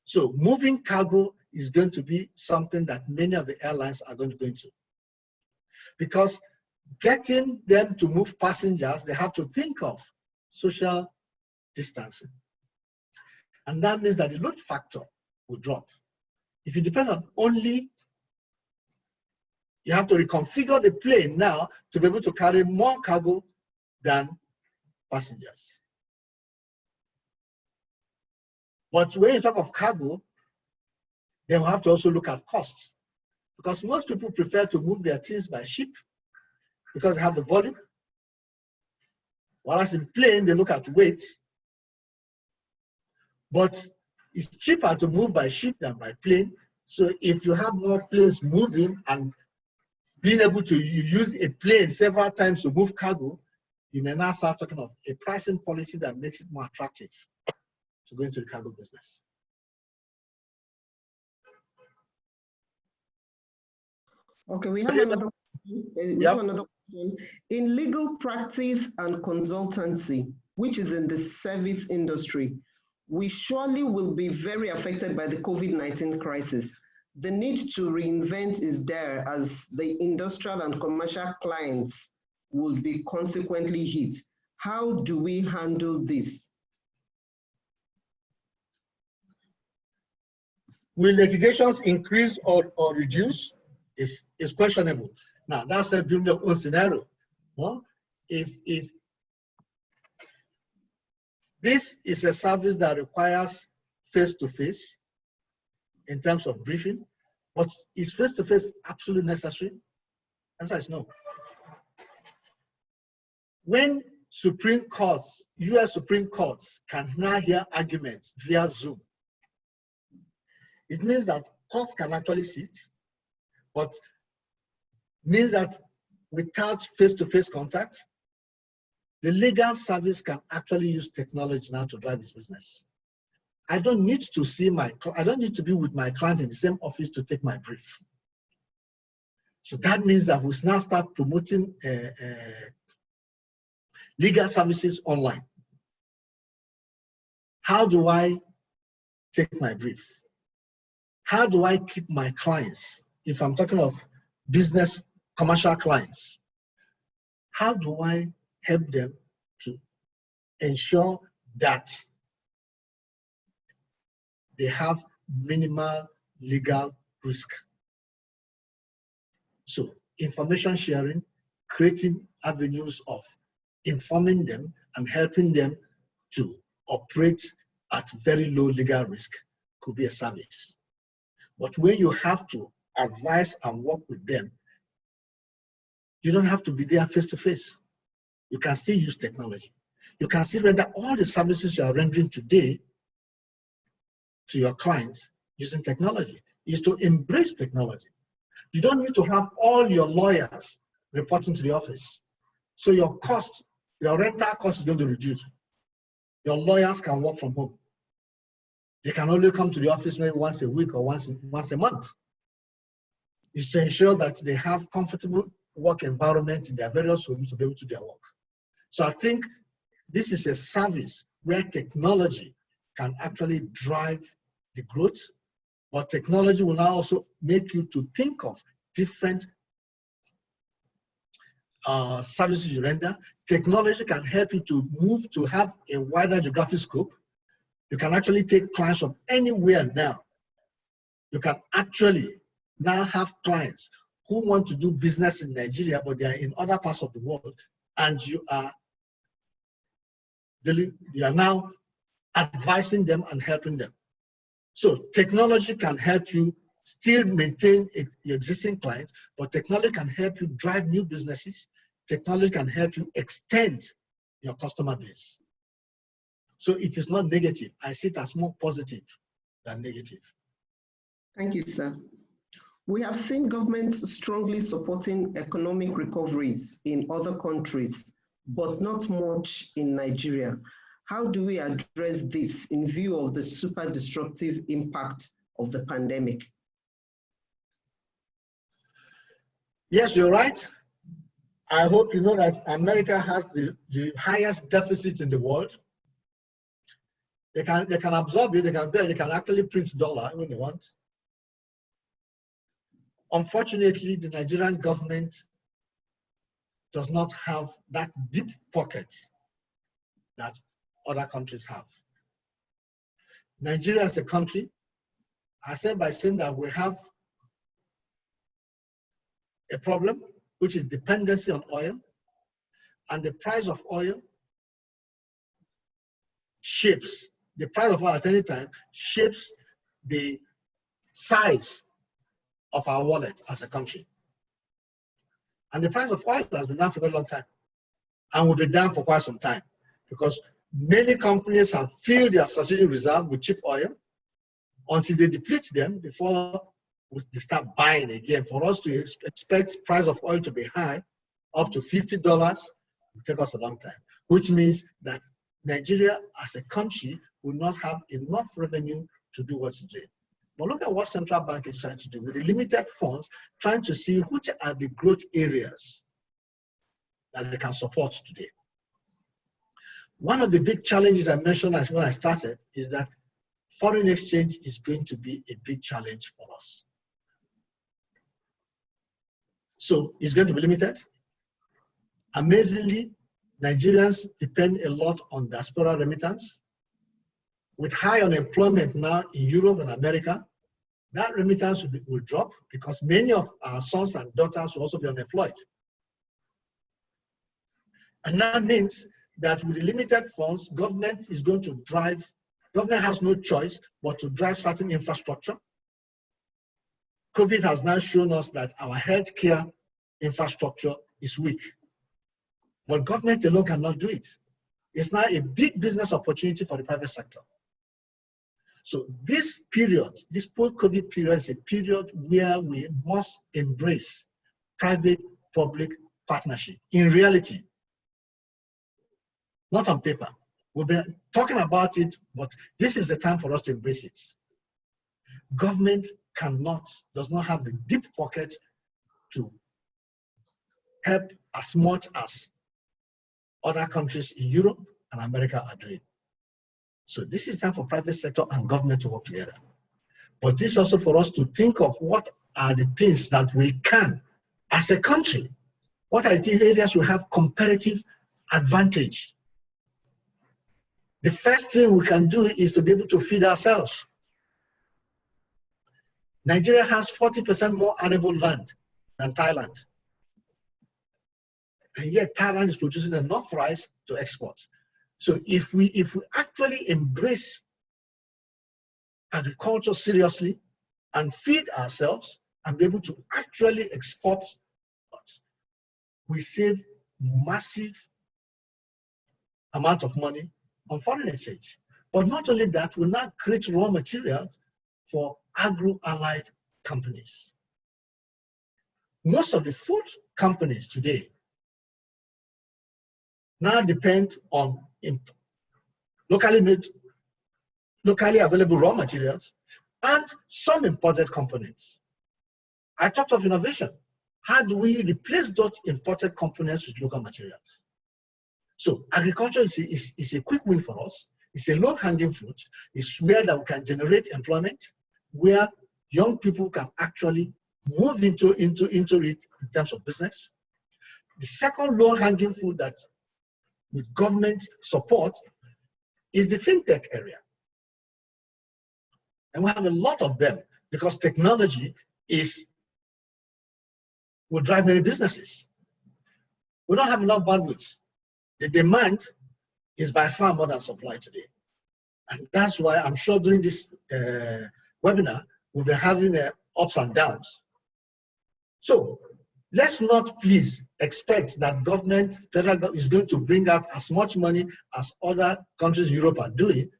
So moving cargo is going to be something that many of the airlines are going to go into. Because getting them to move passengers, they have to think of social distancing. And that means that the load factor will drop. If you depend on only, you have to reconfigure the plane now to be able to carry more cargo than passengers. But when you talk of cargo, they will have to also look at costs, because most people prefer to move their things by ship because they have the volume. Whereas in plane, they look at weight. But it's cheaper to move by ship than by plane. So if you have more planes moving and being able to use a plane several times to move cargo, you may now start talking of a pricing policy that makes it more attractive to go into the cargo business. Okay, we have another question. In legal practice and consultancy, which is in the service industry, we surely will be very affected by the COVID-19 crisis. The need to reinvent is there, as the industrial and commercial clients will be consequently hit. How do we handle this? Will litigations increase or reduce? Is questionable. Now, that's a building up own scenario. Well, if this is a service that requires face-to-face in terms of briefing, but is face-to-face absolutely necessary? The answer is no. When Supreme Courts, US Supreme Courts can now hear arguments via Zoom. It means that courts can actually sit, but means that without face-to-face contact, the legal service can actually use technology now to drive its business. I don't need to be with my client in the same office to take my brief. So that means that we now start promoting legal services online. How do I take my brief? How do I keep my clients? If I'm talking of business, commercial clients, how do I help them to ensure that they have minimal legal risk? So information sharing, creating avenues of informing them and helping them to operate at very low legal risk could be a service. But when you have to advise and work with them, you don't have to be there face to face. You can still use technology. You can still render all the services you are rendering today to your clients using technology. Is to embrace technology. You don't need to have all your lawyers reporting to the office. So your cost, your rental cost is going to reduce. Your lawyers can work from home. They can only come to the office maybe once a week or once a month. It's to ensure that they have comfortable work environment in their various homes to be able to do their work. So I think this is a service where technology can actually drive the growth, but technology will now also make you to think of different services you render. Technology can help you to move to have a wider geographic scope. You can actually take clients from anywhere now. You can actually now have clients who want to do business in Nigeria, but they are in other parts of the world, and you are now advising them and helping them. So technology can help you still maintain your existing clients, but technology can help you drive new businesses. Technology can help you extend your customer base. So it is not negative. I see it as more positive than negative. Thank you, sir. We have seen governments strongly supporting economic recoveries in other countries, but not much in Nigeria. How do we address this in view of the super disruptive impact of the pandemic? Yes, you're right. I hope you know that America has the highest deficit in the world. They can absorb it, they can actually print dollar when they want. Unfortunately, the Nigerian government does not have that deep pocket that other countries have. Nigeria is a country, I said by saying that we have a problem, which is dependency on oil, and the price of oil shapes, the price of oil at any time shapes the size of our wallet as a country. And the price of oil has been down for a very long time and will be down for quite some time because many companies have filled their strategic reserve with cheap oil until they deplete them before they start buying again. For us to expect price of oil to be high, up to $50, will take us a long time, which means that Nigeria as a country will not have enough revenue to do what it's doing. But look at what central bank is trying to do with the limited funds, trying to see which are the growth areas that they can support today. One of the big challenges I mentioned when I started is that foreign exchange is going to be a big challenge for us. So it's going to be limited. Amazingly, Nigerians depend a lot on diaspora remittance. With high unemployment now in Europe and America, that remittance will drop because many of our sons and daughters will also be unemployed. And that means that with the limited funds, government is going to drive, government has no choice but to drive certain infrastructure. COVID has now shown us that our healthcare infrastructure is weak. But government alone cannot do it. It's now a big business opportunity for the private sector. So this period, this post-COVID period, is a period where we must embrace private-public partnership in reality, not on paper. We've been talking about it, but this is the time for us to embrace it. Government does not have the deep pocket to help as much as other countries in Europe and America are doing. So this is time for private sector and government to work together. But this is also for us to think of what are the things that we can, as a country, what are the areas we have comparative advantage. The first thing we can do is to be able to feed ourselves. Nigeria has 40% more arable land than Thailand. And yet Thailand is producing enough rice to export. So if we actually embrace agriculture seriously and feed ourselves and be able to actually export, we save massive amount of money on foreign exchange. But not only that, we now create raw materials for agro-allied companies. Most of the food companies today now depend on locally made, locally available raw materials and some imported components. I talked of innovation. How do we replace those imported components with local materials? So agriculture is a quick win for us. It's a low-hanging fruit. It's where that we can generate employment, where young people can actually move into it in terms of business. The second low-hanging fruit that with government support is the fintech area. And we have a lot of them because technology will drive many businesses. We don't have enough bandwidth. The demand is by far more than supply today. And that's why I'm sure during this webinar, we'll be having ups and downs. So let's not please expect that federal government is going to bring out as much money as other countries in Europe are doing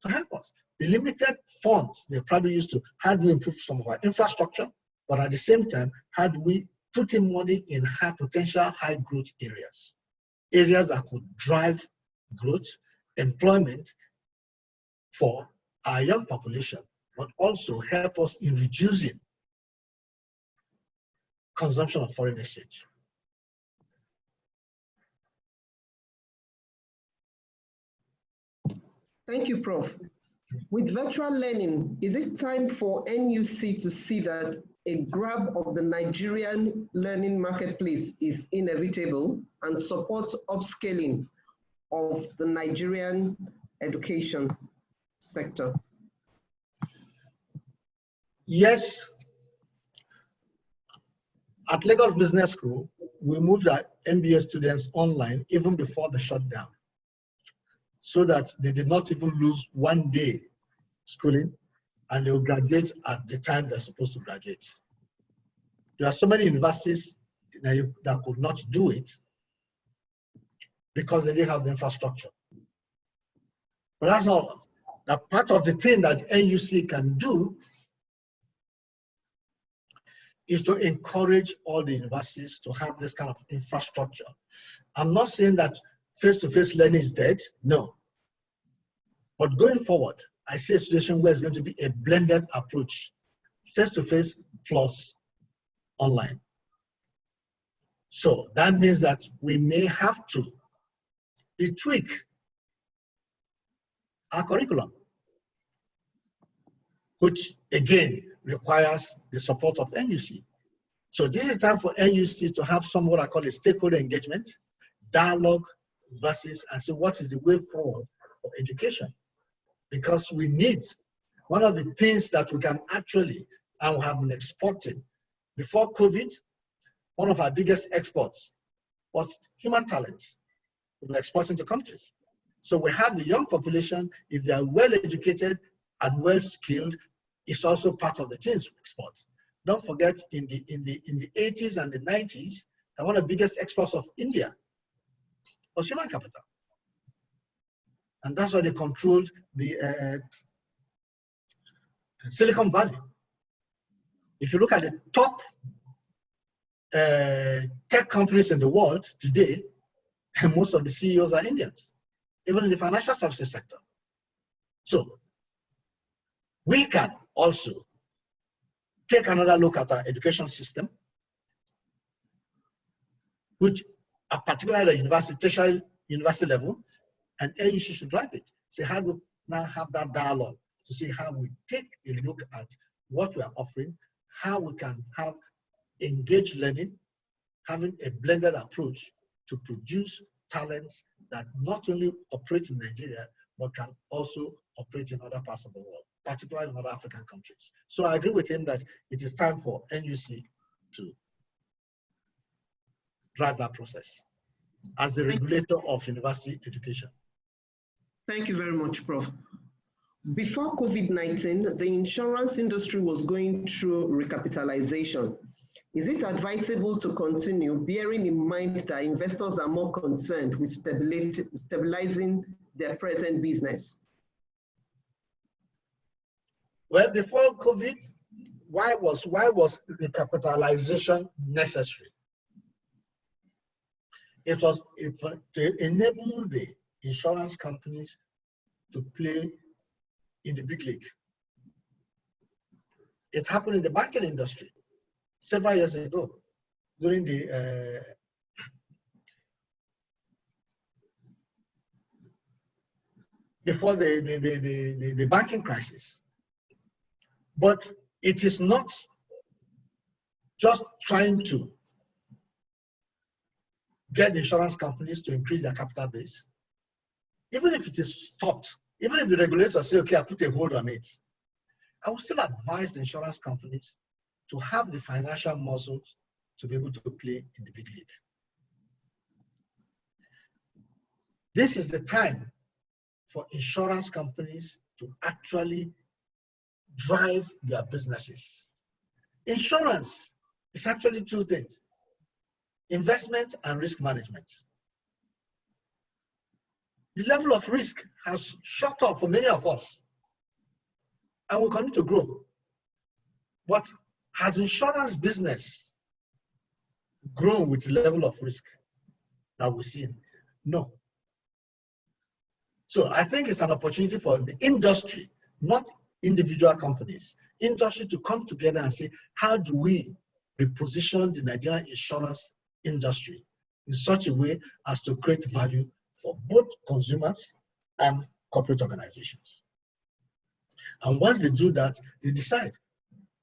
to help us. The limited funds they probably use to, how do we improve some of our infrastructure, but at the same time, how do we put in money in high potential, high growth areas that could drive growth, employment for our young population, but also help us in reducing consumption of foreign exchange. Thank you, Prof. With virtual learning, is it time for NUC to see that a grab of the Nigerian learning marketplace is inevitable and support upscaling of the Nigerian education sector? Yes. At Lagos Business School, we moved our MBA students online even before the shutdown, so that they did not even lose one day schooling and they will graduate at the time they're supposed to graduate. There are so many universities that could not do it because they didn't have the infrastructure. But that's all. That part of the thing that NUC can do is to encourage all the universities to have this kind of infrastructure. I'm not saying that face-to-face learning is dead, no. But going forward, I see a situation where it's going to be a blended approach, face-to-face plus online. So that means that we may have to retweak our curriculum, which again requires the support of NUC. So this is time for NUC to have some what I call a stakeholder engagement, dialogue versus, and see what is the way forward for education. Because we need, one of the things that we can actually, and we have been exporting. Before COVID, one of our biggest exports was human talent. We were exporting to countries. So we have the young population, if they are well educated and well skilled, it's also part of the things we export. Don't forget in the 80s and the 90s, one of the biggest exports of India was human capital. And that's why they controlled the Silicon Valley. If you look at the top tech companies in the world today, most of the CEOs are Indians, even in the financial services sector. So we can also take another look at our education system, which are particularly at the tertiary university level, and AUC should drive it. So how do we now have that dialogue to see how we take a look at what we are offering, how we can have engaged learning, having a blended approach to produce talents that not only operate in Nigeria, but can also operate in other parts of the world, particularly in other African countries. So I agree with him that it is time for NUC to drive that process as the regulator of university education. Thank you very much, Prof. Before COVID-19, the insurance industry was going through recapitalization. Is it advisable to continue, bearing in mind that investors are more concerned with stabilizing their present business? Well, before COVID, why was recapitalization necessary? It was to enable the insurance companies to play in the big league. It happened in the banking industry several years ago during the before the banking crisis. But it is not just trying to get the insurance companies to increase their capital base. Even if it is stopped, even if the regulators say, okay, I put a hold on it, I would still advise the insurance companies to have the financial muscles to be able to play in the big league. This is the time for insurance companies to actually drive their businesses. Insurance is actually two things: investment and risk management. The level of risk has shot up for many of us and will continue to grow. But has insurance business grown with the level of risk that we're seeing? No. So I think it's an opportunity for the industry, not individual companies, industry to come together and say, how do we reposition the Nigerian insurance industry in such a way as to create value for both consumers and corporate organizations? And once they do that, they decide,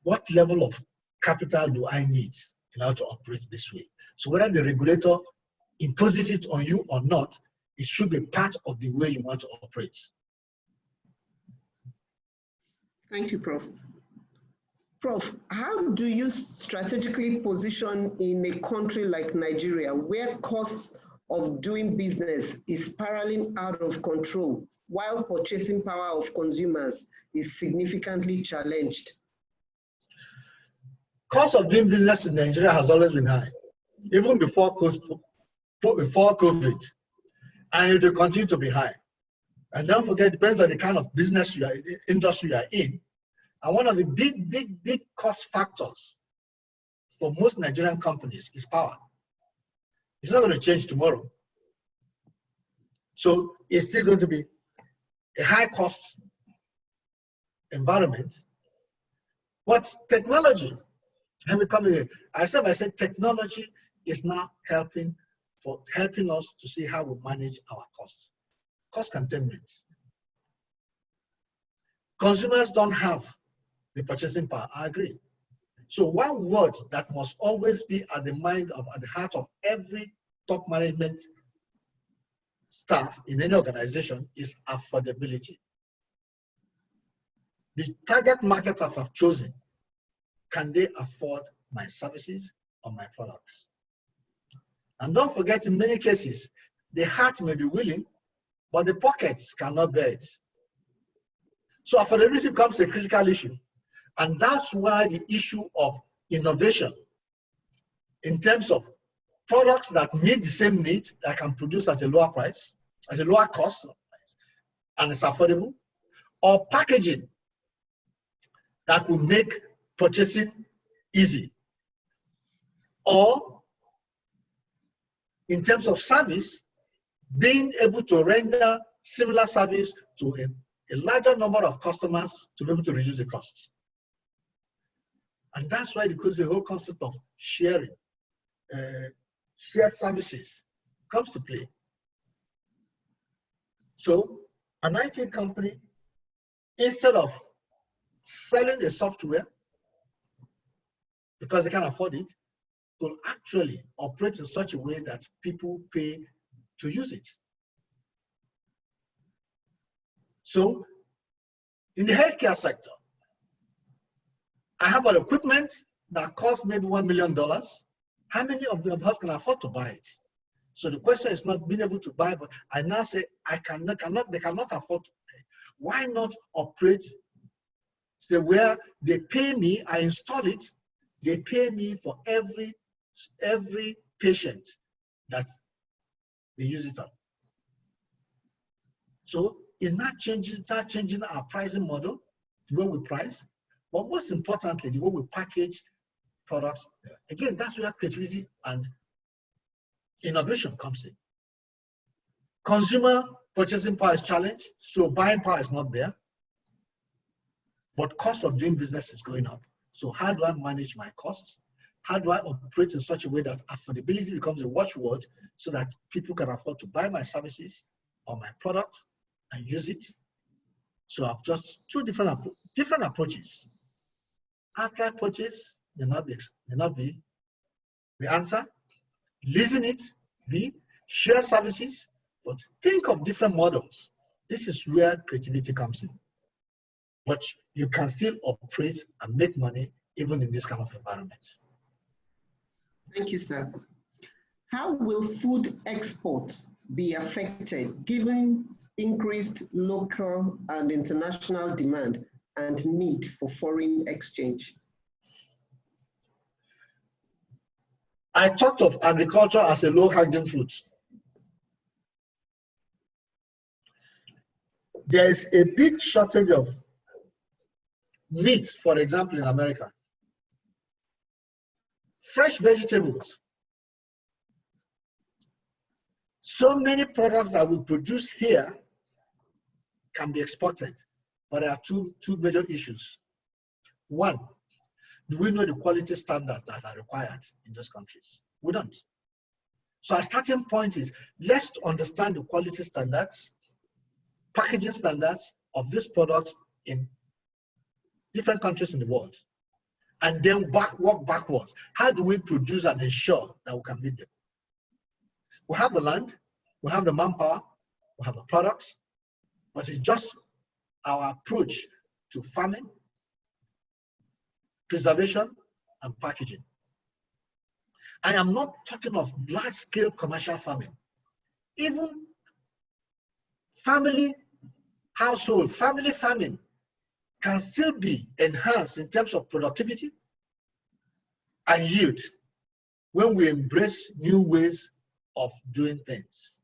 what level of capital do I need in order to operate this way? So whether the regulator imposes it on you or not, it should be part of the way you want to operate. Thank you, Prof. Prof, how do you strategically position in a country like Nigeria, where costs of doing business is spiraling out of control, while purchasing power of consumers is significantly challenged? Cost of doing business in Nigeria has always been high, even before COVID, and it will continue to be high. And don't forget, it depends on the kind of business you are, industry you are in. And one of the big cost factors for most Nigerian companies is power. It's not going to change tomorrow. So it's still going to be a high cost environment. But technology, and we come in, I said technology is now helping us to see how we manage our costs. Cost containment. Consumers don't have the purchasing power, I agree. So one word that must always be at the heart of every top management staff in any organization is affordability. The target market that I've chosen, can they afford my services or my products? And don't forget, in many cases, the heart may be willing, but the pockets cannot bear it. So affordability becomes a critical issue. And that's why the issue of innovation in terms of products that meet the same need that I can produce at a lower price, at a lower cost, and it's affordable, or packaging that will make purchasing easy, or in terms of service, being able to render similar service to a larger number of customers to be able to reduce the costs. And that's why the whole concept of sharing, shared services comes to play. So an IT company, instead of selling the software because they can afford it, will actually operate in such a way that people pay to use it. So in the healthcare sector, I have an equipment that costs maybe $1 million. How many of them can afford to buy it? So the question is not being able to buy, but I now say they cannot afford to pay. Why not operate so where they pay me, I install it, they pay me for every patient that they use it on. So it's not changing our pricing model, the way we price, but most importantly, the way we package products. Again, that's where creativity and innovation comes in. Consumer purchasing power is challenged, so buying power is not there, but cost of doing business is going up. So how do I manage my costs? How do I operate in such a way that affordability becomes a watchword so that people can afford to buy my services or my product and use it? So I've just two different approaches. Outright purchase may not be the answer. Leasing it, B. Share services, but think of different models. This is where creativity comes in. But you can still operate and make money even in this kind of environment. Thank you, sir. How will food exports be affected given increased local and international demand and need for foreign exchange? I talked of agriculture as a low-hanging fruit. There is a big shortage of meats, for example, in America. Fresh vegetables. So many products that we produce here can be exported, but there are two major issues. One, do we know the quality standards that are required in those countries? We don't. So our starting point is, let's understand the quality standards, packaging standards of these products in different countries in the world, and then work backwards. How do we produce and ensure that we can meet them? We have the land, we have the manpower, we have the products, but it's just our approach to farming, preservation, and packaging. I am not talking of large-scale commercial farming. Even family farming can still be enhanced in terms of productivity and yield when we embrace new ways of doing things.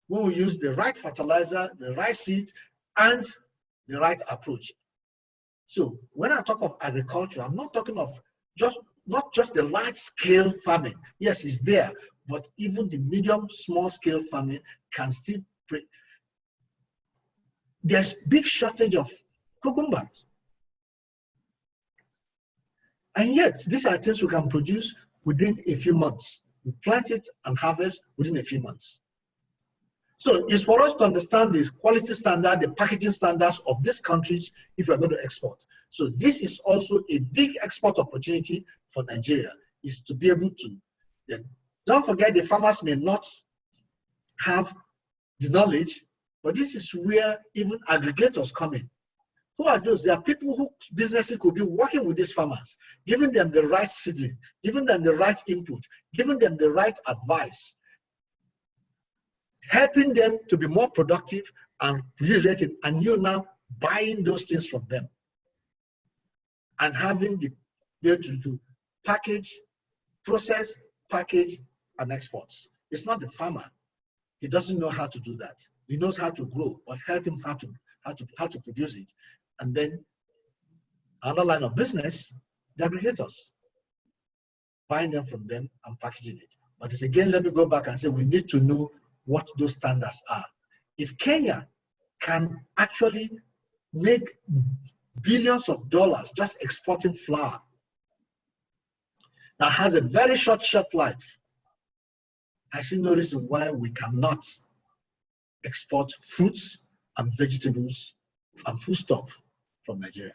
When we use the right fertilizer, the right seed, and the right approach. So when I talk of agriculture, I'm not talking of not just the large-scale farming. Yes, it's there, but even the medium, small-scale farming can still break. There's big shortage of cucumbers. And yet, these are things we can produce within a few months. We plant it and harvest within a few months. So it's for us to understand the quality standard, the packaging standards of these countries if we're going to export. So this is also a big export opportunity for Nigeria, is to be able to. Don't forget, the farmers may not have the knowledge, but this is where even aggregators come in. Who are those? There are people who businesses could be working with these farmers, giving them the right seedling, giving them the right input, giving them the right advice, helping them to be more productive and related, and you're now buying those things from them and having the ability to package, process, package, and exports. It's not the farmer. He doesn't know how to do that. He knows how to grow, but help him how to produce it. And then another line of business, the aggregators, buying them from them and packaging it. But it's again, let me go back and say we need to know what those standards are. If Kenya can actually make billions of dollars just exporting flour that has a very short shelf life, I see no reason why we cannot export fruits and vegetables and foodstuff from Nigeria.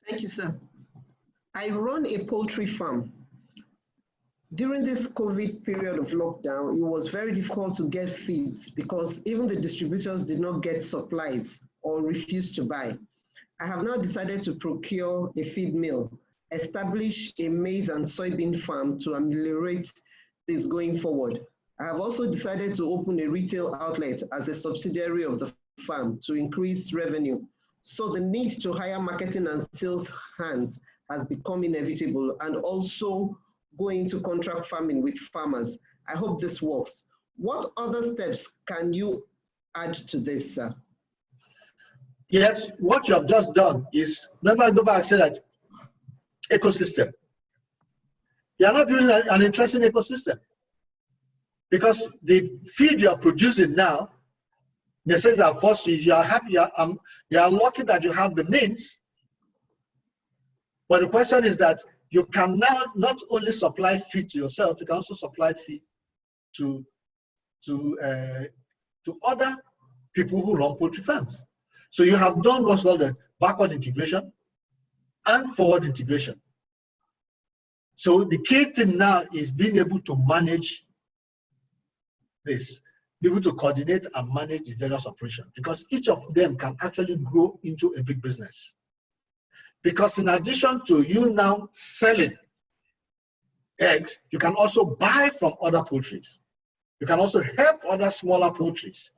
Thank you, sir. I run a poultry farm. During this COVID period of lockdown, it was very difficult to get feeds because even the distributors did not get supplies or refused to buy. I have now decided to procure a feed mill, establish a maize and soybean farm to ameliorate this going forward. I have also decided to open a retail outlet as a subsidiary of the farm to increase revenue. So the need to hire marketing and sales hands has become inevitable, and also going to contract farming with farmers. I hope this works. What other steps can you add to this, sir? Yes, what you have just done is, remember I go back and say that ecosystem. You are not building an interesting ecosystem because the feed you are producing now, they say that first you are happy, you are lucky that you have the means, but the question is that you can now not only supply feed to yourself, you can also supply feed to other people who run poultry farms. So you have done what's called the backward integration and forward integration. So the key thing now is being able to manage this, be able to coordinate and manage the various operations, because each of them can actually grow into a big business. Because in addition to you now selling eggs, you can also buy from other poultries. You can also help other smaller poultries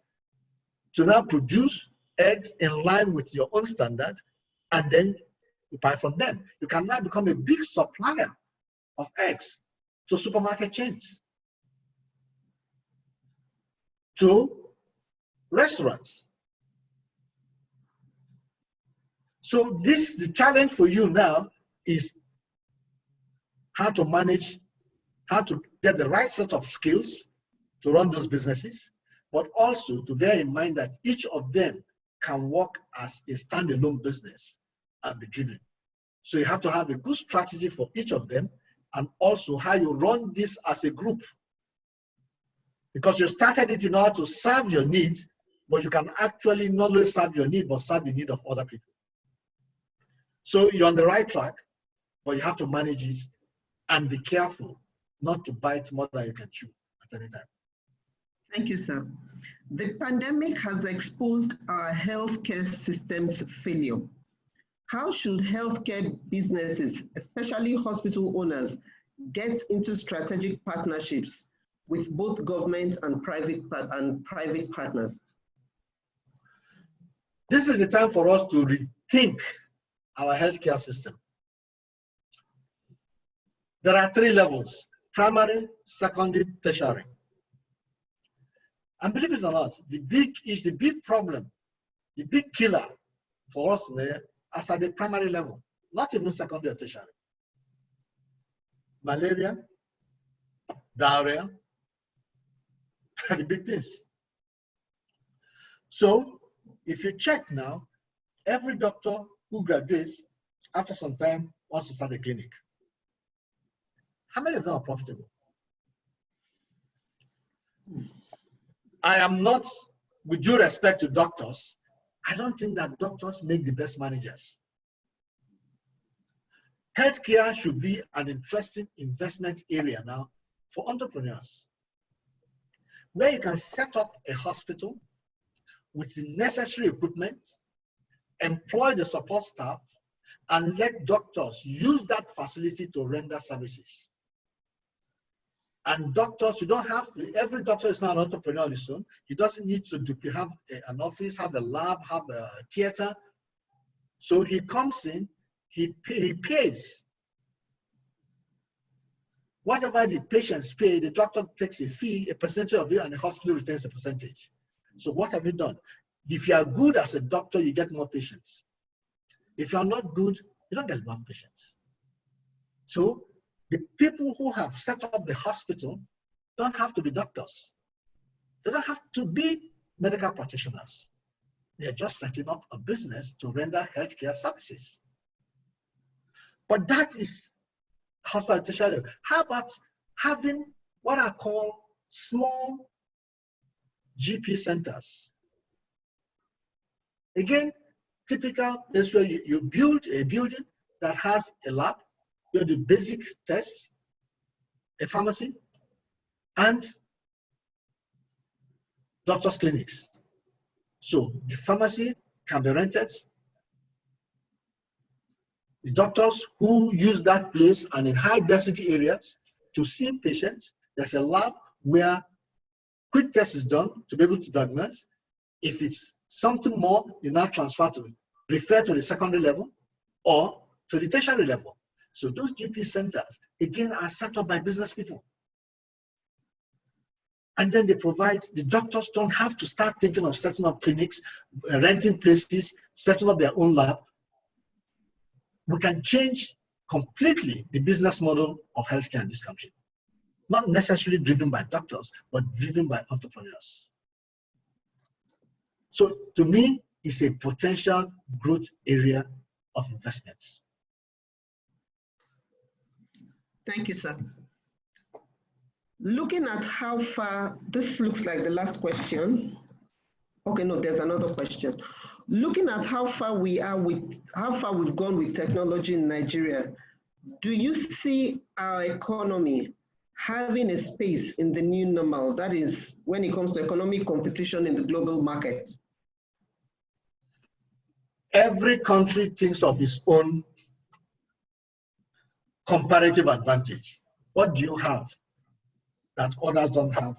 to now produce eggs in line with your own standard, and then you buy from them. You can now become a big supplier of eggs to supermarket chains, to restaurants. So the challenge for you now is how to manage, how to get the right set of skills to run those businesses, but also to bear in mind that each of them can work as a standalone business and be driven. So you have to have a good strategy for each of them, and also how you run this as a group. Because you started it in order to serve your needs, but you can actually not only serve your need, but serve the need of other people. So you're on the right track, but you have to manage it and be careful not to bite more than you can chew at any time. Thank you, sir. The pandemic has exposed our healthcare system's failure. How should healthcare businesses, especially hospital owners, get into strategic partnerships with both government and private partners? This is the time for us to rethink our healthcare system. There are 3 levels: primary, secondary, tertiary. And believe it or not, the big problem, the big killer for us there is at the primary level, not even secondary or tertiary. Malaria, diarrhea are the big things. So if you check now, every doctor who graduates after some time wants to start a clinic. How many of them are profitable? I am not, with due respect to doctors, I don't think that doctors make the best managers. Healthcare should be an interesting investment area now for entrepreneurs, where you can set up a hospital with the necessary equipment, employ the support staff, and let doctors use that facility to render services. And doctors, you don't have, every doctor is not an entrepreneur on his own. He doesn't need to have an office, have a lab, have a theater. So he comes in, he pays Whatever the patients pay, the doctor takes a fee, a percentage of it, and the hospital retains a percentage. So what have you done? If you are good as a doctor, you get more patients. If you are not good, you don't get enough patients. So the people who have set up the hospital don't have to be doctors. They don't have to be medical practitioners. They're just setting up a business to render healthcare services. But that is hospital tertiary. How about having what I call small GP centers? Again, typical place where you build a building that has a lab, you do basic tests, a pharmacy, and doctor's clinics. So the pharmacy can be rented. The doctors who use that place and in high density areas to see patients, there's a lab where quick test is done to be able to diagnose. If it's something more, you now refer to the secondary level or to the tertiary level. So those GP centers, again, are set up by business people. And then they provide, the doctors don't have to start thinking of setting up clinics, renting places, setting up their own lab. We can change completely the business model of healthcare in this country. Not necessarily driven by doctors, but driven by entrepreneurs. So to me, it's a potential growth area of investments. Thank you, sir. Looking at how far, this looks like the last question. Okay, no, there's another question. Looking at how far we've gone with technology in Nigeria, do you see our economy having a space in the new normal? That is, when it comes to economic competition in the global market. Every country thinks of its own comparative advantage. What do you have that others don't have,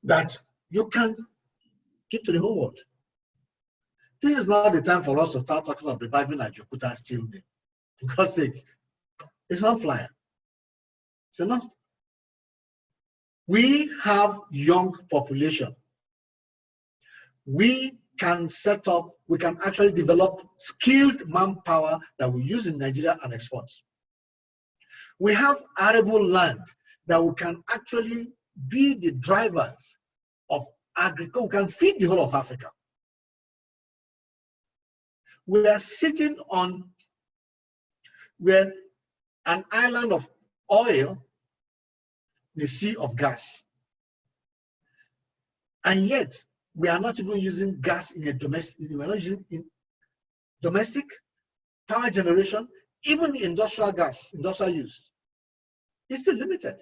that you can give to the whole world? This is not the time for us to start talking about reviving our Jokuta steel mill. For God's sake, it's not flyer. It's not. We have young population. We can set up, we can actually develop skilled manpower that we use in Nigeria and export. We have arable land that we can actually be the drivers of agriculture. We can feed the whole of Africa. We are sitting on an island of oil, the sea of gas. And yet, we are not even using gas in a domestic, we are not using in domestic power generation, even industrial gas, industrial use. It's still limited.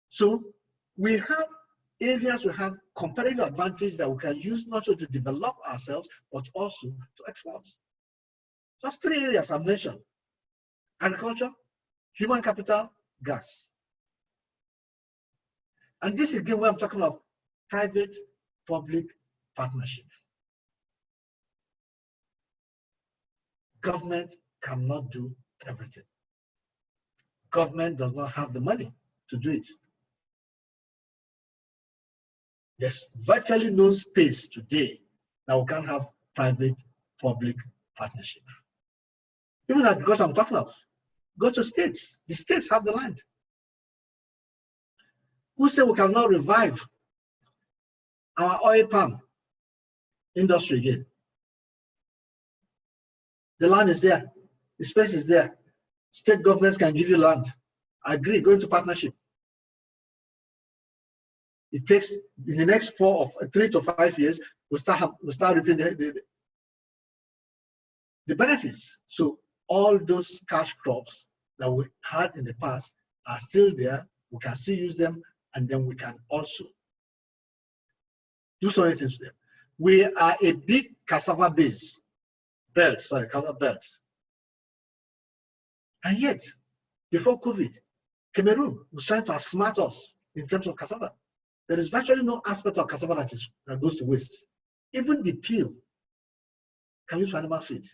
So we have areas, we have comparative advantage that we can use not only to develop ourselves, but also to export. Just 3 areas I've mentioned: agriculture, human capital, gas. And this is again where I'm talking of private-public partnership. Government cannot do everything. Government does not have the money to do it. There's virtually no space today that we can have private-public partnership. Even agriculture I'm talking of, go to states. The states have the land. Who say we cannot revive our oil palm industry again? The land is there. The space is there. State governments can give you land. I agree, go into partnership. It takes, in the next 3 to 5 years, we'll start reaping the benefits. So all those cash crops that we had in the past are still there. We can still use them, and then we can also do so many things with them. We are a big cassava cassava belt. And yet, before COVID, Cameroon was trying to outsmart us in terms of cassava. There is virtually no aspect of cassava that goes to waste. Even the peel can use for animal feed.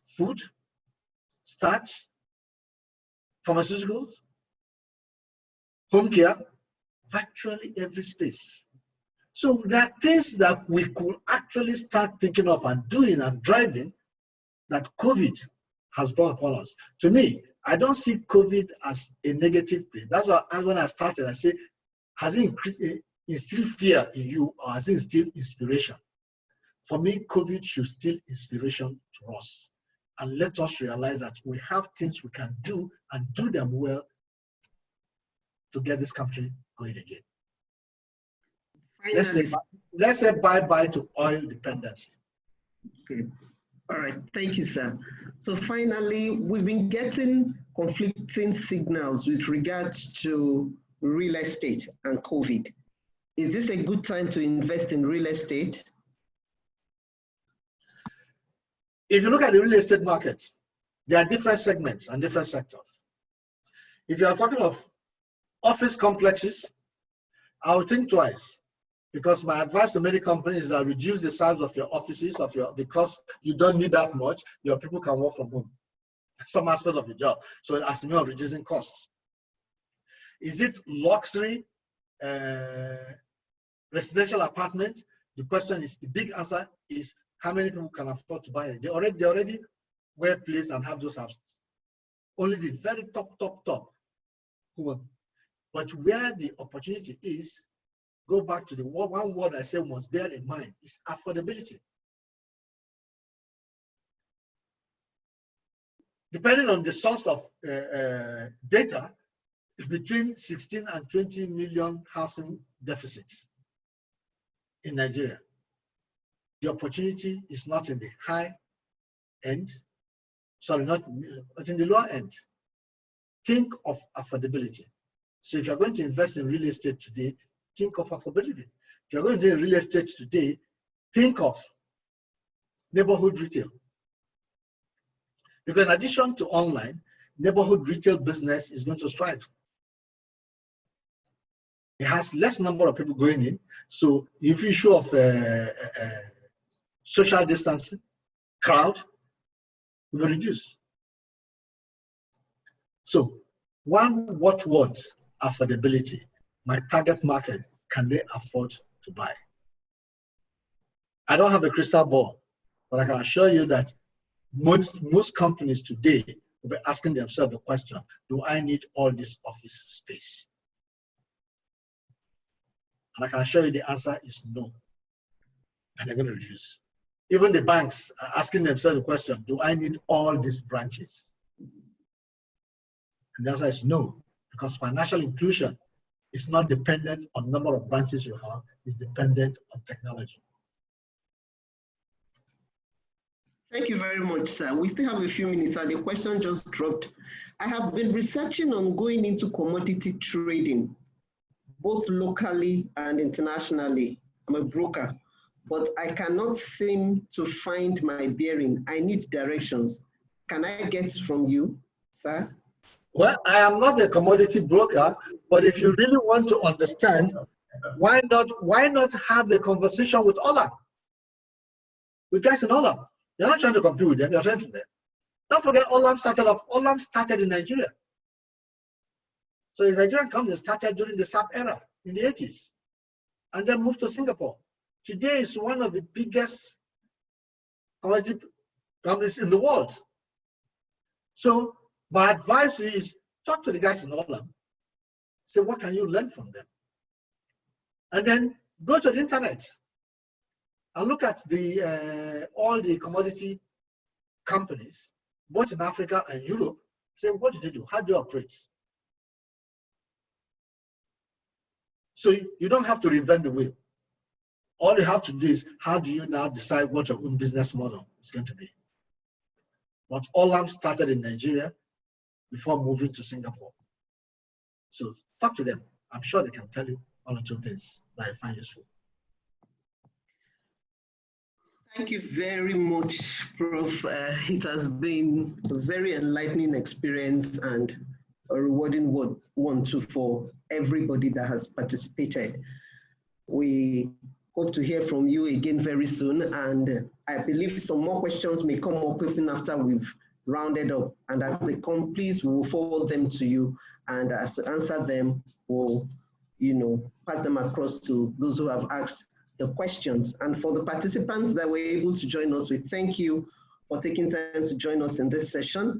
Food, starch, pharmaceuticals, home care, virtually every space. So there are things that we could actually start thinking of and doing and driving that COVID has brought upon us. To me, I don't see COVID as a negative thing. That's why when I started, I said, has it instilled fear in you, or has it instilled inspiration? For me, COVID should instill inspiration to us. And let us realize that we have things we can do and do them well to get this country going again. Finally, Let's say bye-bye to oil dependency. Okay. All right, thank you, sir. So finally, we've been getting conflicting signals with regards to real estate and COVID. Is this a good time to invest in real estate? If you look at the real estate market, there are different segments and different sectors. If you are talking of office complexes, I would think twice, because my advice to many companies is that reduce the size of your offices because you don't need that much. Your people can work from home, some aspect of the job. So as a means of reducing costs. Is it luxury residential apartment? The question is, the big answer is, how many people can afford to buy it? They already well placed and have those houses. Only the very top. But where the opportunity is, go back to the one word I say we must bear in mind is affordability. Depending on the source of data, it's between 16 and 20 million housing deficits in Nigeria. The opportunity is not in the high end, sorry, not in the lower end. Think of affordability. So if you're going to invest in real estate today, think of affordability. If you're going to do real estate today, think of neighborhood retail. Because in addition to online, neighborhood retail business is going to strive. It has less number of people going in. So if you show of social distancing, crowd will reduce. So one watchword, affordability. My target market, can they afford to buy? I don't have a crystal ball, but I can assure you that most companies today will be asking themselves the question, do I need all this office space? And I can assure you the answer is no. And they're going to reduce. Even the banks are asking themselves the question, do I need all these branches? And the answer is no, because financial inclusion is not dependent on number of branches you have, it's dependent on technology. Thank you very much, sir. We still have a few minutes and the question just dropped. I have been researching on going into commodity trading, both locally and internationally. I'm a broker, but I cannot seem to find my bearing. I need directions. Can I get from you, sir? Well, I am not a commodity broker, but if you really want to understand, why not have the conversation with Olam? With guys in Olam. You're not trying to compete with them, you're trying to them. Don't forget, Olam started in Nigeria. So the Nigerian company started during the SAP era in the 80s, and then moved to Singapore. Today is one of the biggest commodity companies in the world. So my advice is, talk to the guys in Olam. Say, what can you learn from them? And then go to the internet and look at all the commodity companies, both in Africa and Europe. Say, what do they do? How do they operate? So you don't have to reinvent the wheel. All you have to do is, how do you now decide what your own business model is going to be? But Olam started in Nigeria before moving to Singapore. So talk to them. I'm sure they can tell you one or two things that I find useful. Thank you very much, Prof. It has been a very enlightening experience and a rewarding one too for everybody that has participated. We hope to hear from you again very soon, and I believe some more questions may come up even after we've rounded up, and as they come, please, we will forward them to you, and as to answer them, we'll, pass them across to those who have asked the questions. And for the participants that were able to join us, we thank you for taking time to join us in this session.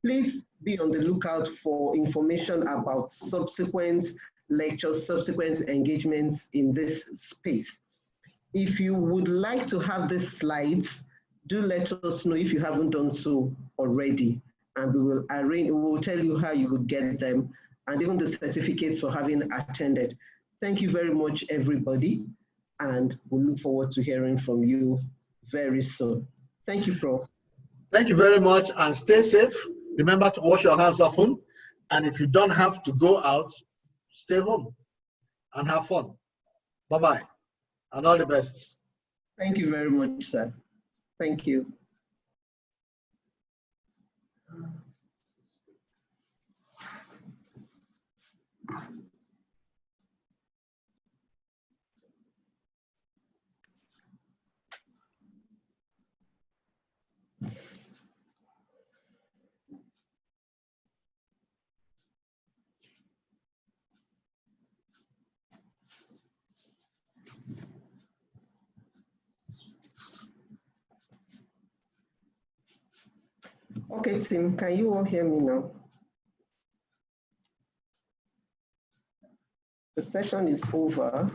Please be on the lookout for information about subsequent lectures, subsequent engagements in this space. If you would like to have these slides, do let us know if you haven't done so already, and we will tell you how you will get them, and even the certificates for having attended. Thank you very much, everybody, and we look forward to hearing from you very soon. Thank you, Prof. Thank you very much, and stay safe. Remember to wash your hands often, and if you don't have to go out, stay home and have fun. Bye-bye, and all the best. Thank you very much, sir. Thank you. Okay, Tim, can you all hear me now? The session is over.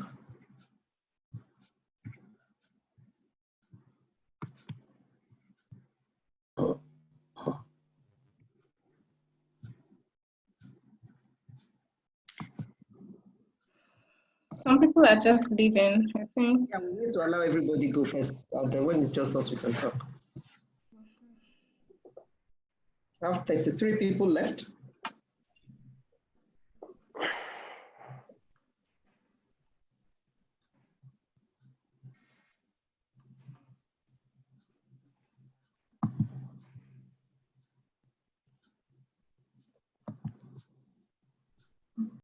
Some people are just leaving, I think. Yeah, we need to allow everybody go first, and then when it's just us, we can talk. We have 33 people left.